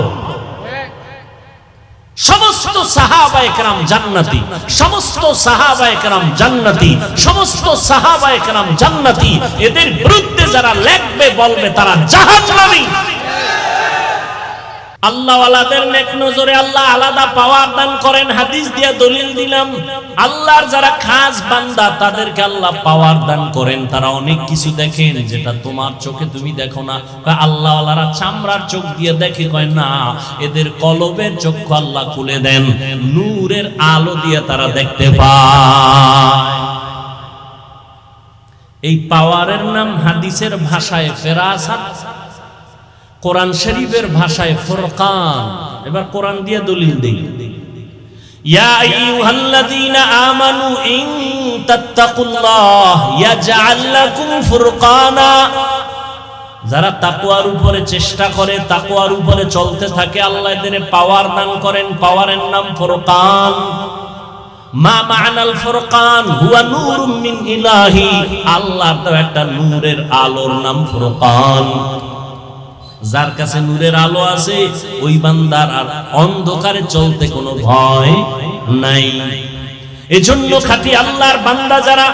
সমস্ত সাহাবায়ে কেরাম জান্নাতি, সমস্ত সাহাবায়ে কেরাম জান্নাতি, সমস্ত সাহাবায়ে কেরাম জান্নাতি। এদের বিরুদ্ধে যারা লেখবে বলবে তারা জাহান্নামী। আল্লাহ ওয়ালাদের নেক নজরে আল্লাহ আলাদা পাওয়ার দান করেন। হাদিস দিয়া দলিল দিলাম, আল্লাহর যারা খাস বান্দা তাদেরকে আল্লাহ পাওয়ার দান করেন। তারা অনেক কিছু দেখেন যেটা তোমার চোখে তুমি দেখো না। আল্লাহ ওয়ালারা চামড়ার চোখ দিয়ে দেখে, কয় না, এদের কলবের চক্ষু আল্লাহ খুলে দেন, নূরের আলো দিয়ে তারা দেখতে পায়। এই পাওয়ারের নাম হাদিসের ভাষায় ফেরাসাত, কোরআন শরীফের ভাষায় ফুরকান। এবার কোরআন দিয়ে দলিল দেই, ইয়া আইয়ুহাল্লাযীনা আমানু ইন তাত্তাকুল্লাহ ইয়াজআল লাকুম ফুরকানা। যারা তাকওয়ার উপরে চেষ্টা করে, তাকওয়ার উপরে চলতে থাকে, আল্লাহ এদের পাওয়ার দান করেন। পাওয়ারের নাম ফুরকান। মা মা'নাল ফুরকান হুয়া নূরুম মিন ইলাহি। আল্লাহর তো একটা নূরের আলোর নাম ফুরকান। যার কাছে নূরের আলো আছে ওই বান্দার আর অন্ধকারে চলতে কোনো ভয় নাই। এজন্য খাঁটি আল্লাহর বান্দা যারা,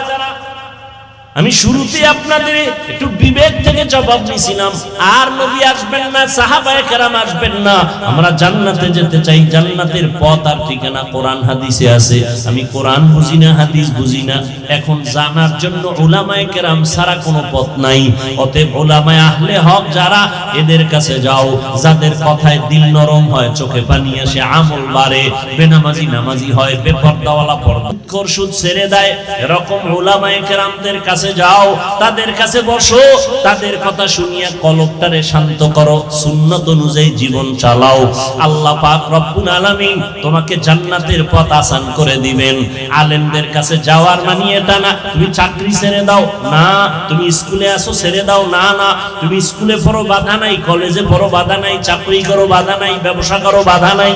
আমি শুরুতে আপনাদের একটু বিবেক থেকে জবাব দিয়েছিলাম, আর নবী আসবেন না, সাহাবায়ে কেরাম আসবেন না, আমরা জান্নাতে যেতে চাই। জান্নাতের পথ আর ঠিকানা কোরআন হাদিসে আছে। আমি কোরআন বুঝি না, হাদিস বুঝি না, এখন জানার জন্য উলামায়ে কেরাম ছাড়া কোনো পথ নাই। অতএব উলামায়ে আহলে হক যারা, এদের কাছে যাও, যাদের কথায় দিল নরম হয়, চোখে পানি আসে, আমল বাড়ে, বেনামাজি নামাজি হয়, বেপরদাওয়ালা পর্দা সুদ ছেড়ে দেয়, এরকম উলামায়ে কেরামদের কাছে যাও, তাদের কাছে বসো, তাদের কথা শুনিয়া কলবটারে শান্ত করো, সুন্নাত অনুযায়ী জীবন চালাও। আল্লাহ পাক রব্বুল আলামিন তোমাকে জান্নাতের পথ আসান করে দিবেন। আলেমদের কাছে যাওয়ার মানে এটা না তুমি চাকরি ছেড়ে দাও, না তুমি স্কুলে আসো ছেড়ে দাও, না না তুমি স্কুলে পড়ো বাধা নাই, কলেজে পড়ো বাধা নাই, চাকরি করো বাধা নাই, ব্যবসা করো বাধা নাই,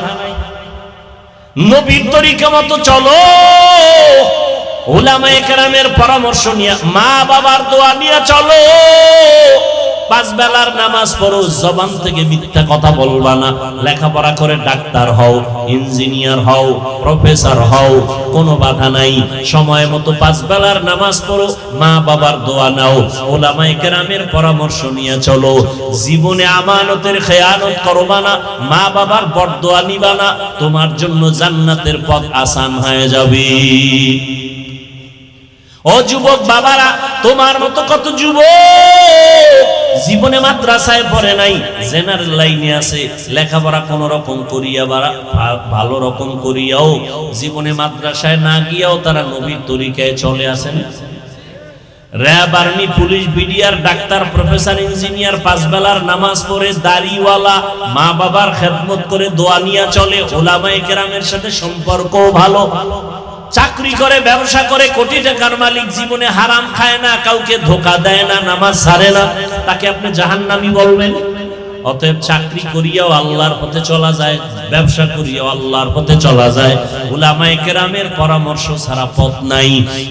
নবীর তরিকা মতো চলো। উলামায়ে কেরামের পরামর্শ নিয়ে, মা বাবার দোয়া নিয়ে চলো। 5 বেলার নামাজ পড়ো, জবান থেকে মিথ্যা কথা বলবা না। লেখাপড়া করে ডাক্তার হও, ইঞ্জিনিয়ার হও, প্রফেসর হও, কোনো বাধা নাই। সময় মতো 5 বেলার নামাজ পড়ো, মা বাবার দোয়া নাও, উলামায়ে কেরামের পরামর্শ নিয়ে চলো। জীবনে আমানতের খেয়ানত করবা না, মা বাবার বরদোয়া নিবা না, তোমার জন্য জান্নাতের পথ আসান হয়ে যাবে। ও যুবক বাবারা, তোমার মতো কত যুবক জীবনে মাদ্রাসায় পড়ে নাই, জেনারেল লাইনে আছে, লেখাপড়া কোন রকম করিয়া ভালো রকম করিয়াও জীবনে মাদ্রাসায় না গিয়াও তারা নবীর তরিকায় চলে আসেন। RAB, army, police, BDR, doctor, professor, engineer 5 বেলার নামাজ পড়ে, দাড়িওয়ালা, মা বাবার খেদমত করে, দোয়া নিয়া চলে, উলামায়ে কেরামের সাথে সম্পর্কও ভালো, চাকরি করে, ব্যবসা করে, কোটি টাকার মালিক, জীবনে হারাম খায় না, কাউকে ধোঁকা দেয় না, নামাজ ছাড়ে না, তাকে আপনি জাহান্নামী বলবেন? অতএব চাকরি করিয়াও আল্লাহর পথে চলা যায়, ব্যবসা করিয়াও আল্লাহর পথে চলা যায়। উলামায়ে কেরামের পরামর্শ ছাড়া পথ নাই।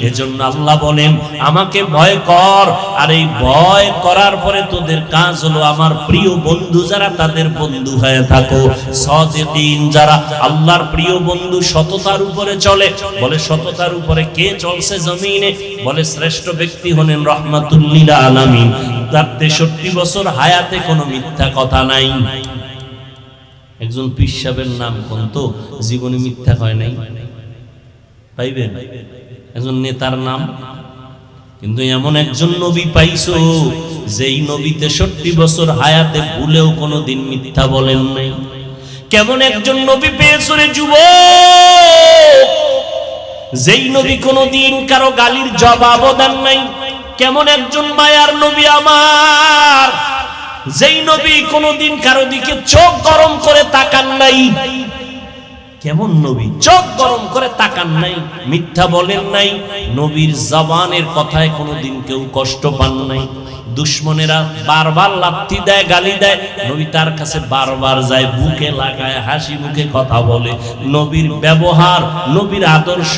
এজন্য আল্লাহ বলেন, আমাকে ভয় কর, আর এই ভয় করার পরে তোদের কাজ হলো আমার প্রিয় বন্ধু যারা, তাদের বন্ধু হয়ে থাকো। সাদিকিন যারা, আল্লাহর প্রিয় বন্ধু, সততার উপরে চলে। বলে সততার উপরে কে চলছে জমিনে? বলে শ্রেষ্ঠ ব্যক্তি হলেন রাহমাতুল লিল আলামিন, তার 63 বছর হায়াতে কোনো মিথ্যা কথা নাই। একজন পীর সাহেবের নাম কোন তো জীবনে মিথ্যা কয় নাই, পাইবেন? একজন নেতার নাম, কিন্তু এমন একজন নবী পাইছো যেই নবী 63 বছর হায়াতে ভুলেও কোনোদিন মিথ্যা বলেন নাই। কেমন একজন নবী পেয়েছো রে যুবক, যেই নবী কোনোদিন কারো গালির জবাবও দেন নাই। কেমন একজন মায়ার নবী আমার, যেই নবী কোনোদিন কারো দিকে চোখ গরম করে তাকান নাই। কেমন নবী, চোখ গরম করে তাকান নাই, মিথ্যা বলেন নাই, নবীর জবানের কথায় কোনোদিন কেউ কষ্ট পান নাই। দুশ্মনেরা বারবার লাথি দেয়, গালি দেয়, নবী তার কাছে বারবার যায়, বুকে লাগায়, হাসি মুখে কথা বলে। নবীর ব্যবহার, নবীর আদর্শ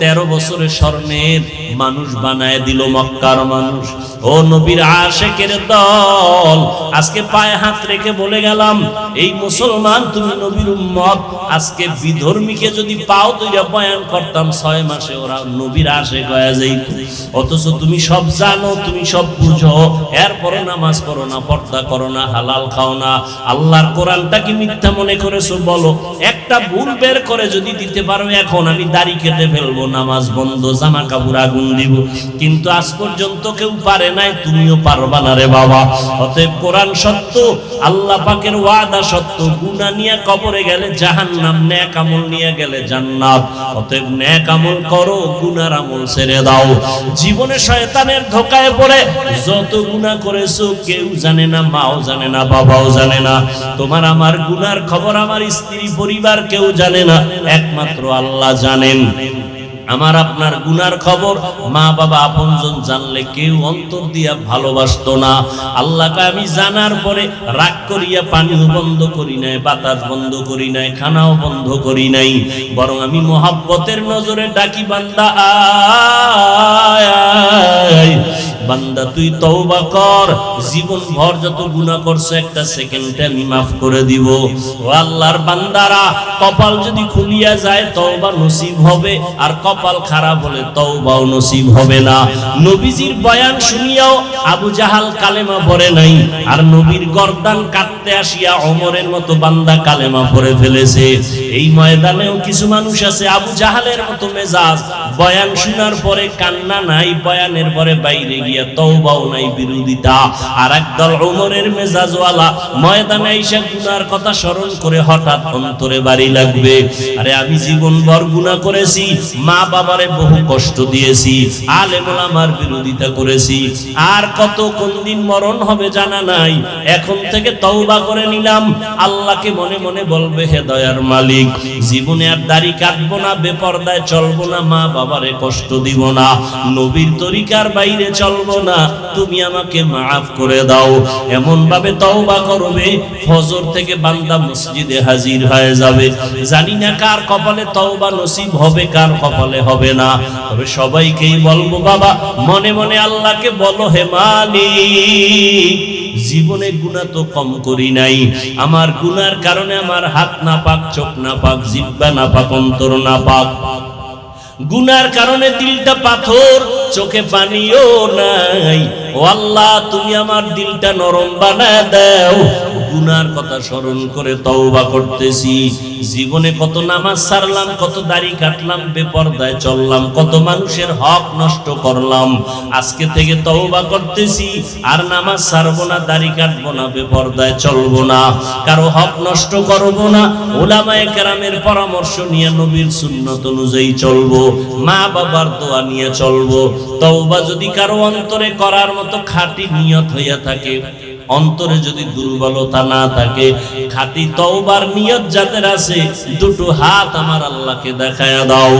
13 বছরে স্বর্ণের মানুষ বানায় দিল মক্কার মানুষ। ও নবীর আশিকের দল, আজকে পায়ে হাত রেখে বলে গেলাম, এই মুসলমান তুমি নবীর উম্মত। আজকে বিধর্মীকে যদি পাও তুইরা বয়ান করতাম 6 মাসে ওরা নবীর আশিক হয়ে যাইত। অথচ তুমি সব জানো, তুমি সব বুঝো, এরপরও নামাজ পড়ো না, পর্দা করো না, হালাল খাও না। আল্লাহর কোরআনটা কি মিথ্যা মনে করেছো? বলো। একটা ভুল বের করে যদি দিতে পারো, এখন আমি দাড়ি কেটে ফেলবো, নামাজ বন্ধ, জামা কাপড় আগুন দিব, কিন্তু আজ পর্যন্ত কেউ পারে নাই, তুমিও পারবা না রে বাবা। অতএব কোরআন সত্য, আল্লাহ পাকের ওয়াদা সত্য। গুনাহ নিয়ে কবরে গেলে জাহান্নাম, নেক আমল নিয়ে গেলে জান্নাত। অতএব নেক আমল করো, গুনার আমল ছেড়ে দাও। জীবনে শয়তানের ধোঁকায় পড়ে যত গুনাহ করেছো কেউ জানে না, মাও জানে না, বাবাও জানে না। তোমার আমার গুনার খবর আমার স্ত্রী পরিবার কেউ জানে না, একমাত্র আল্লাহ জানেন। আমার আপনার গুনার খবর মা বাবা আপনজন জানলে কেউ অন্তর দিয়া ভালোবাসতো না। আল্লাহকে আমি জানার পরে রাগ করিয়া পানিও বন্ধ করি নাই, বাতাস বন্ধ করি নাই, খানাও বন্ধ করি নাই, বরং আমি মোহাব্বতের নজরে ডাকি, বান্দা আয়, বান্দা তুই তওবা কর, জীবন ভর যত গুনাহ করছো একটা সেকেন্ডে আমি মাফ করে দিব। ও আল্লাহর বান্দারা, কপাল যদি খুলিয়া যায় তওবা নসিব হবে, আর কপাল খারাপ হলে তওবাও নসিব হবে না। নবীজির বয়ান শুনিয়াও আবু জাহাল কালেমা পড়ে নাই, আর নবীর গর্দান কাটতে আসিয়া ওমরের মতো বান্দা কালেমা পড়ে ফেলেছে। এই ময়দানেও কিছু মানুষ আছে আবু জাহালের মতো মেজাজ, বয়ান শোনার পরে কান্না নাই, বয়ানের পরে বাইরে গিয়া তওবাও নাই, বিরোধিতা। আর একদল ওমরের মেজাজওয়ালা ময়দানে এসে গুনার কথা স্মরণ করে হঠাৎ অন্তরে বাড়ি লাগবে, আরে আমি জীবন ভর গুনাহ করেছি, মা বাবারে বহু কষ্ট দিয়েছি, আলেম ওলামার বিরোধিতা করেছি, আর কত কোন দিন মরণ হবে জানা নাই, এখন থেকে তওবা করে নিলাম। আল্লাহকে মনে মনে বলবে, হে দয়ার মালিক, জীবনে আর দাড়ি কাটবো না, বেপরদায় চলবো না, মা বাবারে কষ্ট দিব না, নবীর তরিকার বাইরে চলবো না, তুমি আমাকে মাফ করে দাও। এমন ভাবে তওবা করবে, ফজর থেকে বান্দা মসজিদে হাজির হয়ে যাবে। জানি না কার কপালে তওবা নসিব হবে, কার কপালে হবে না, তবে সবাইকেই বলবো, বাবা মনে মনে আল্লাহকে বলো, হে মালিক, জীবনে গুনাহ তো কম করি নাই, আমার গুনার কারণে আমার হাত না পাক, চোখ না পাক, জিহ্বা না পাক, অন্তর না পাক, গুনার কারণে দিলটা পাথর, চোখে পানিও নাই। ও আল্লাহ, তুমি আমার দিলটা নরম বানায় দাও। গুনার কথা স্মরণ করে তওবা করতেছি। জীবনে কত নামাজ ছাড়লাম, কত দাড়ি কাটলাম, বেপরদায় চললাম, কত মানুষের হক নষ্ট করলাম। আজকে থেকে তওবা করতেছি, আর নামাজ ছাড়বো না, দাড়ি কাটবো না, বেপরদায় চলবো না, কারো হক নষ্ট করবো না, উলামায়ে কেরামের পরামর্শ নিয়ে নবীর সুন্নত অনুযায়ী চলবো, মা বাবার দোয়া নিয়ে চলবো। তওবা যদি কারো অন্তরে করার মতো খাঁটি নিয়ত হইয়া থাকে, অন্তরে যদি দুর্বলতা না থাকে, খাঁটি তওবার নিয়ত যাদের আছে, দুটো হাত আমার আল্লাহকে দেখায়া দাও।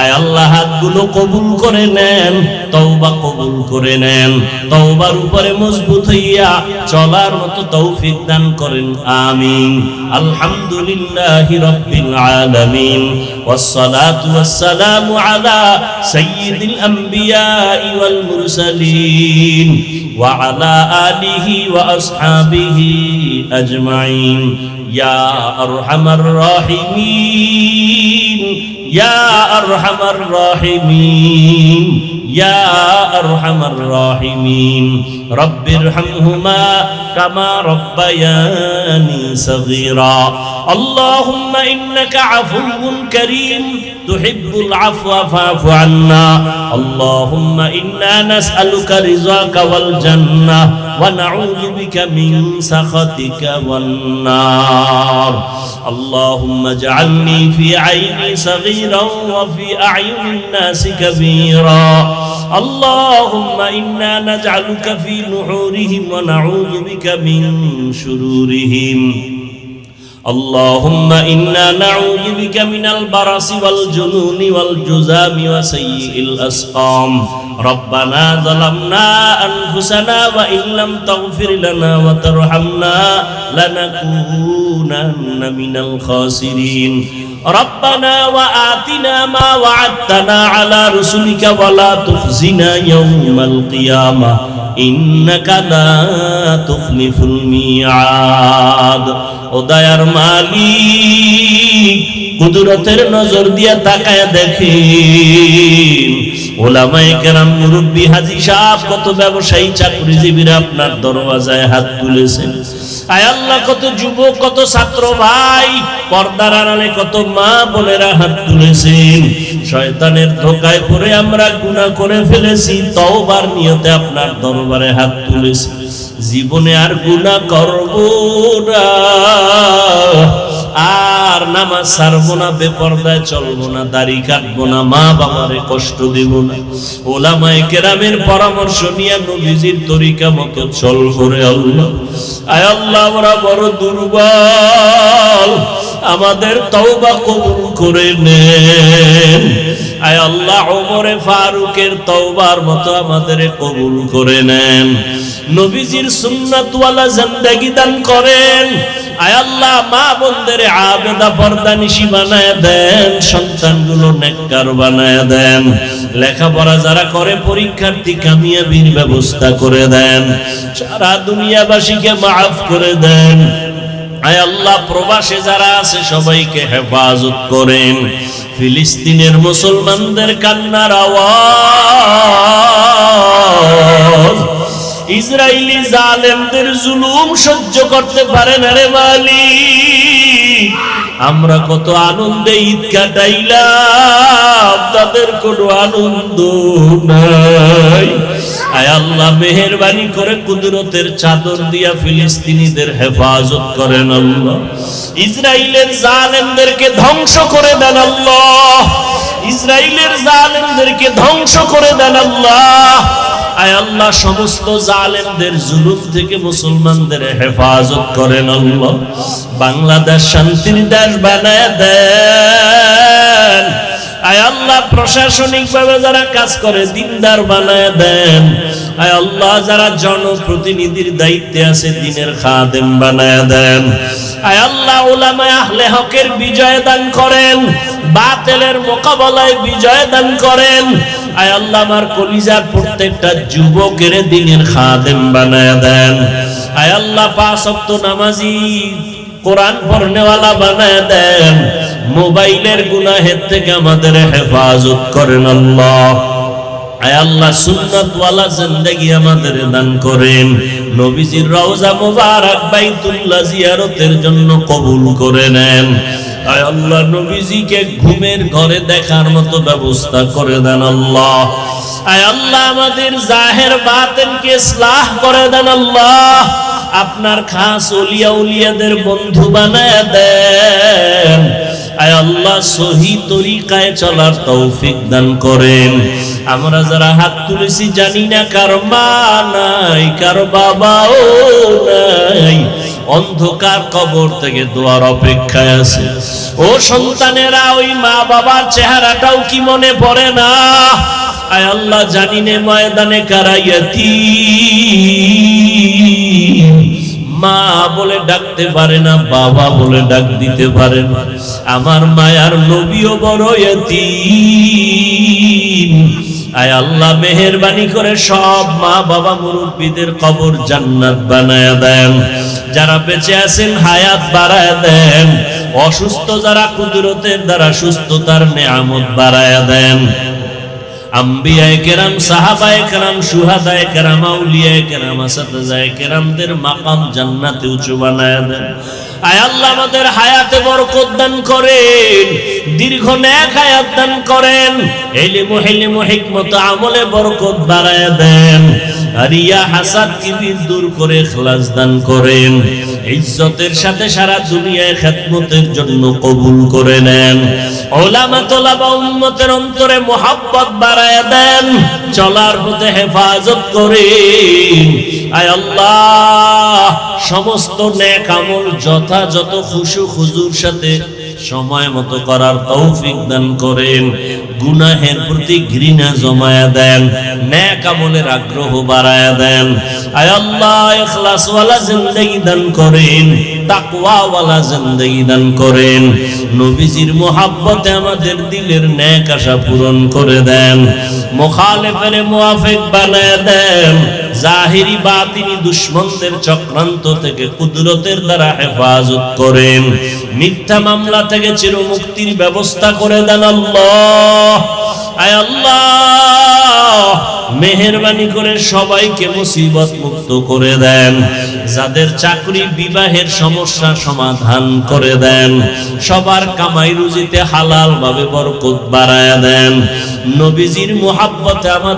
আয় আল্লাহ, হাতগুলো কবুল করে নেন, তওবা কবুল করে নেন, তওবার উপরে মজবুত হইয়া চলার মতো তৌফিক দান করেন, আমিন। আলহামদুলিল্লাহি রাব্বিল আলামিন, ওয়াসসালাতু ওয়াসসালামু আলা সাইয়্যিদিল আমবিয়াই ওয়াল মুরসালিন ওয়া আলা আলিহি ওয়া আসহাবিহি আজমাইন। ইয়া আরহামার রাহিমিন, ইয়া আরহামার রাহিমিন, ইয়া আরহামার রাহিমিন। রব্বিরহামহুমা কামা রব্বায়ানি সগীরা। আল্লাহুম্মা ইন্নাকা আফুউন কারীম তুহিব্বুল আফওয়া ফা'ফু আন্না। আল্লাহুম্মা ইন্না নাসআলুকা রিযাকা ওয়াল জান্নাহ ওয়া নাউযু বিকা মিন সাখাতিকা ওয়ান নার। আল্লাহুম্মা ইজআলনি ফি আইনি সগীরান ওয়া ফি আ'য়ুনিন নাসি কাবীরা। আল্লাহুম্মা ইন্না নাজআলুকা ফি নুহুরিহিম ওয়া নাউযু বিকা মিন শুরুরিহিম। اللهم إنا نعوذ بك من البرص والجنون والجذام وسيء الأسقام ربنا ظلمنا أنفسنا وإن لم تغفر لنا وترحمنا لنكونن من الخاسرين ربنا وآتنا ما وعدتنا على رسلك ولا تخزنا يوم القيامة إنك لا تخلف الميعاد ও দয়ার মালিক কুদরতের নজর দিয়া তাকায় দেখেন ওলামায়ে কেরাম মুরব্বি হাজী সাহেব কত ব্যবসায়ী চাকরিজীবীরা আপনার দরওয়াজায় হাত তুলেছেন আয় আল্লাহ কত যুবক কত ছাত্র ভাই পর্দার আড়ালে কত মা বোনেরা হাত তুলেছেন শয়তানের ধোঁকায় পড়ে আমরা গুনাহ করে ফেলেছি তওবার নিয়তে আপনার দরবারে হাত তুলেছি জীবনে আর গুনাহ করব না আর নামাজ ছাড়বো না বেপরদায় চলবো না দাড়ি কাটবো না মা বাবারে কষ্ট দেব না ওলামায়ে কেরামের পরামর্শ নিয়ে নবীজির তরিকা মতো চলবো রে আল্লাহ আয় আল্লাহ আমরা বড় দুর্বল আমাদের তওবা কবুল করে নেন আয় আল্লাহ ওমরে ফারুকের তওবার মতো আমাদের কবুল করে নেন নবীজির সুন্নাত ওয়ালা জিন্দেগি দান করেন আয় আল্লাহ মা বোনদের আবেদা পর্দানিশি বানায় দেন সন্তানগুলো নেককার বানায় দেন লেখাপড়া যারা করে পরীক্ষার্থী কামিয়াবির ব্যবস্থা করে দেন সারা দুনিয়াবাসীকে মাফ করে দেন আয় আল্লাহ প্রবাসে যারা আছে সবাইকে হেফাজত করেন ফিলিস্তিনের মুসলমানদের কান্নার আওয়াজ ইসরায়েলি জালেমদের জুলুম সহ্য করতে পারে না রে মালিক আমরা কত আনন্দে ঈদ কাটাইলাম তাদের কোনো আনন্দ নাই আয় আল্লাহ মেহেরবানি করে কুদরতের চাদর দিয়া ফিলিস্তিনিদের হেফাজত করেন আল্লাহ ইসরায়েলের জালেমদেরকে ধ্বংস করে দেন আল্লাহ ইসরায়েলের জালেমদেরকে ধ্বংস করে দেন আল্লাহ আয় আল্লাহ সমস্ত জালেমদের জুলুম থেকে মুসলমানদের হেফাজত করেন আল্লাহ বাংলাদেশ শান্তির দেশ বানায় দেন আয় আল্লাহ প্রশাসনিক ভাবে যারা কাজ করে দিনদার বানায় দেন আয় আল্লাহ যারা জনপ্রতিনিধির দায়িত্বে আছে দিনের খাদেম বানায় দেন আয় আল্লাহ উলামায়ে আহলে হকের বিজয় দান করেন বাতিলের মোকাবেলায় বিজয় দান করেন আয় আল্লাহ আমার কলিজার প্রত্যেকটা যুবকের দিনের খাদেম বানায় দেন আয় আল্লাহ পাঁচ ওয়াক্ত নামাজি কোরআন পড়নেওয়ালা বানায় দেন মোবাইলের গুনাহের থেকে আমাদের হেফাজত করেন আল্লাহ আয় আল্লাহ সুন্নাত ওয়ালা জিন্দেগি আমাদের দান করেন নবীজির রওজা মুবারক বাইতুল্লাহ জিয়ারতের জন্য কবুল করে নেন আয় আল্লাহ নবীজিকে ঘুমের ঘরে দেখার মতো ব্যবস্থা করে দেন আল্লাহ আয় আল্লাহ আমাদের জাহের বাতিনকে ইসলাহ করে দেন আল্লাহ আপনার খাস ওলিয়া উলিয়াদের বন্ধু বানায় দেন আয় আল্লাহ সহি তরিকায় চলার তৌফিক দান করেন আমরা যারা হাত তুলেছি জানি না কার মা নাই কার বাবাও নাই অন্ধকার কবর থেকে দোয়ার অপেক্ষায় আছে ও সন্তানেরা ওই মা বাবার চেহারাটাও কি মনে পড়ে না আয় আল্লাহ জানি না ময়দানে কারা ইয়াতীম মা বলে ডাকতে পারে না বাবা বলে ডাক দিতে পারে না আমার মায়ার নবীও বড় ইয়াতীম আয় আল্লাহ মেহেরবানি করে সব মা বাবা মুরব্বীদের কবর জান্নাত বানায়া দেন যারা বেঁচে আছেন হায়াত বাড়ায়া দেন অসুস্থ যারা কুদরতের দ্বারা সুস্থতার নেয়ামত বাড়ায়া দেন আম্বিয়ায়ে কেরাম সাহাবায়ে কেরাম শুহাদায়ে কেরাম আউলিয়ায়ে কেরাম আসাতিজায়ে কেরামদের মাকাম জান্নাতে উঁচু বানায়া দেন আয় আল্লাহ আমাদের হায়াতে বরকত দান করেন দীর্ঘ নেক হায়াত দান করেন ইলম হিকমত আমলে বরকত বাড়ায়া দেন রিয়া হাসাদ কিবির দূর করে ইখলাস দান করেন ইজ্জতের সাথে সারা দুনিয়ায় খিদমতের জন্য কবুল করে নেন উলামা তোলাবা উম্মতের অন্তরে মুহাব্বত বাড়ায়া দেন চলার পথে হেফাজত করেন আয় আল্লাহ সমস্ত নেক আমল যথাযথ খুশু খুজুর সাথে সময় মতো করার তৌফিক দান করেন। গুনাহের প্রতি ঘৃণা জমায়া দেন, নেক আমলের আগ্রহ বাড়ায়া দেন। আয় আল্লাহ ইখলাস ওয়ালা জিন্দেগি দান করেন, তাকওয়া ওয়ালা জিন্দেগি দান করেন। নবীজির মোহাব্বতে আমাদের দিলের নেক আশা পূরণ করে দেন, মুখালিফের মুওয়াফিক বানায়া দেন। জাহিরি বাতিনি দুশমনদের চক্রান্ত থেকে কুদরতের দ্বারা হেফাজত করেন। মিথ্যা মামলা থেকে চিরমুক্তির ব্যবস্থা করে দেন আল্লাহ। আয় আল্লাহ মেহেরবানি করে সবাইকে মুসিবত মুক্ত করে দেন। যাদের চাকরি বিবাহের সমস্যা সমাধান করে দেন। সবার কামাই রুজিতে হালাল ভাবে বরকত বাড়ায়া দেন। নবীজির মুহাব্বতে আমাদের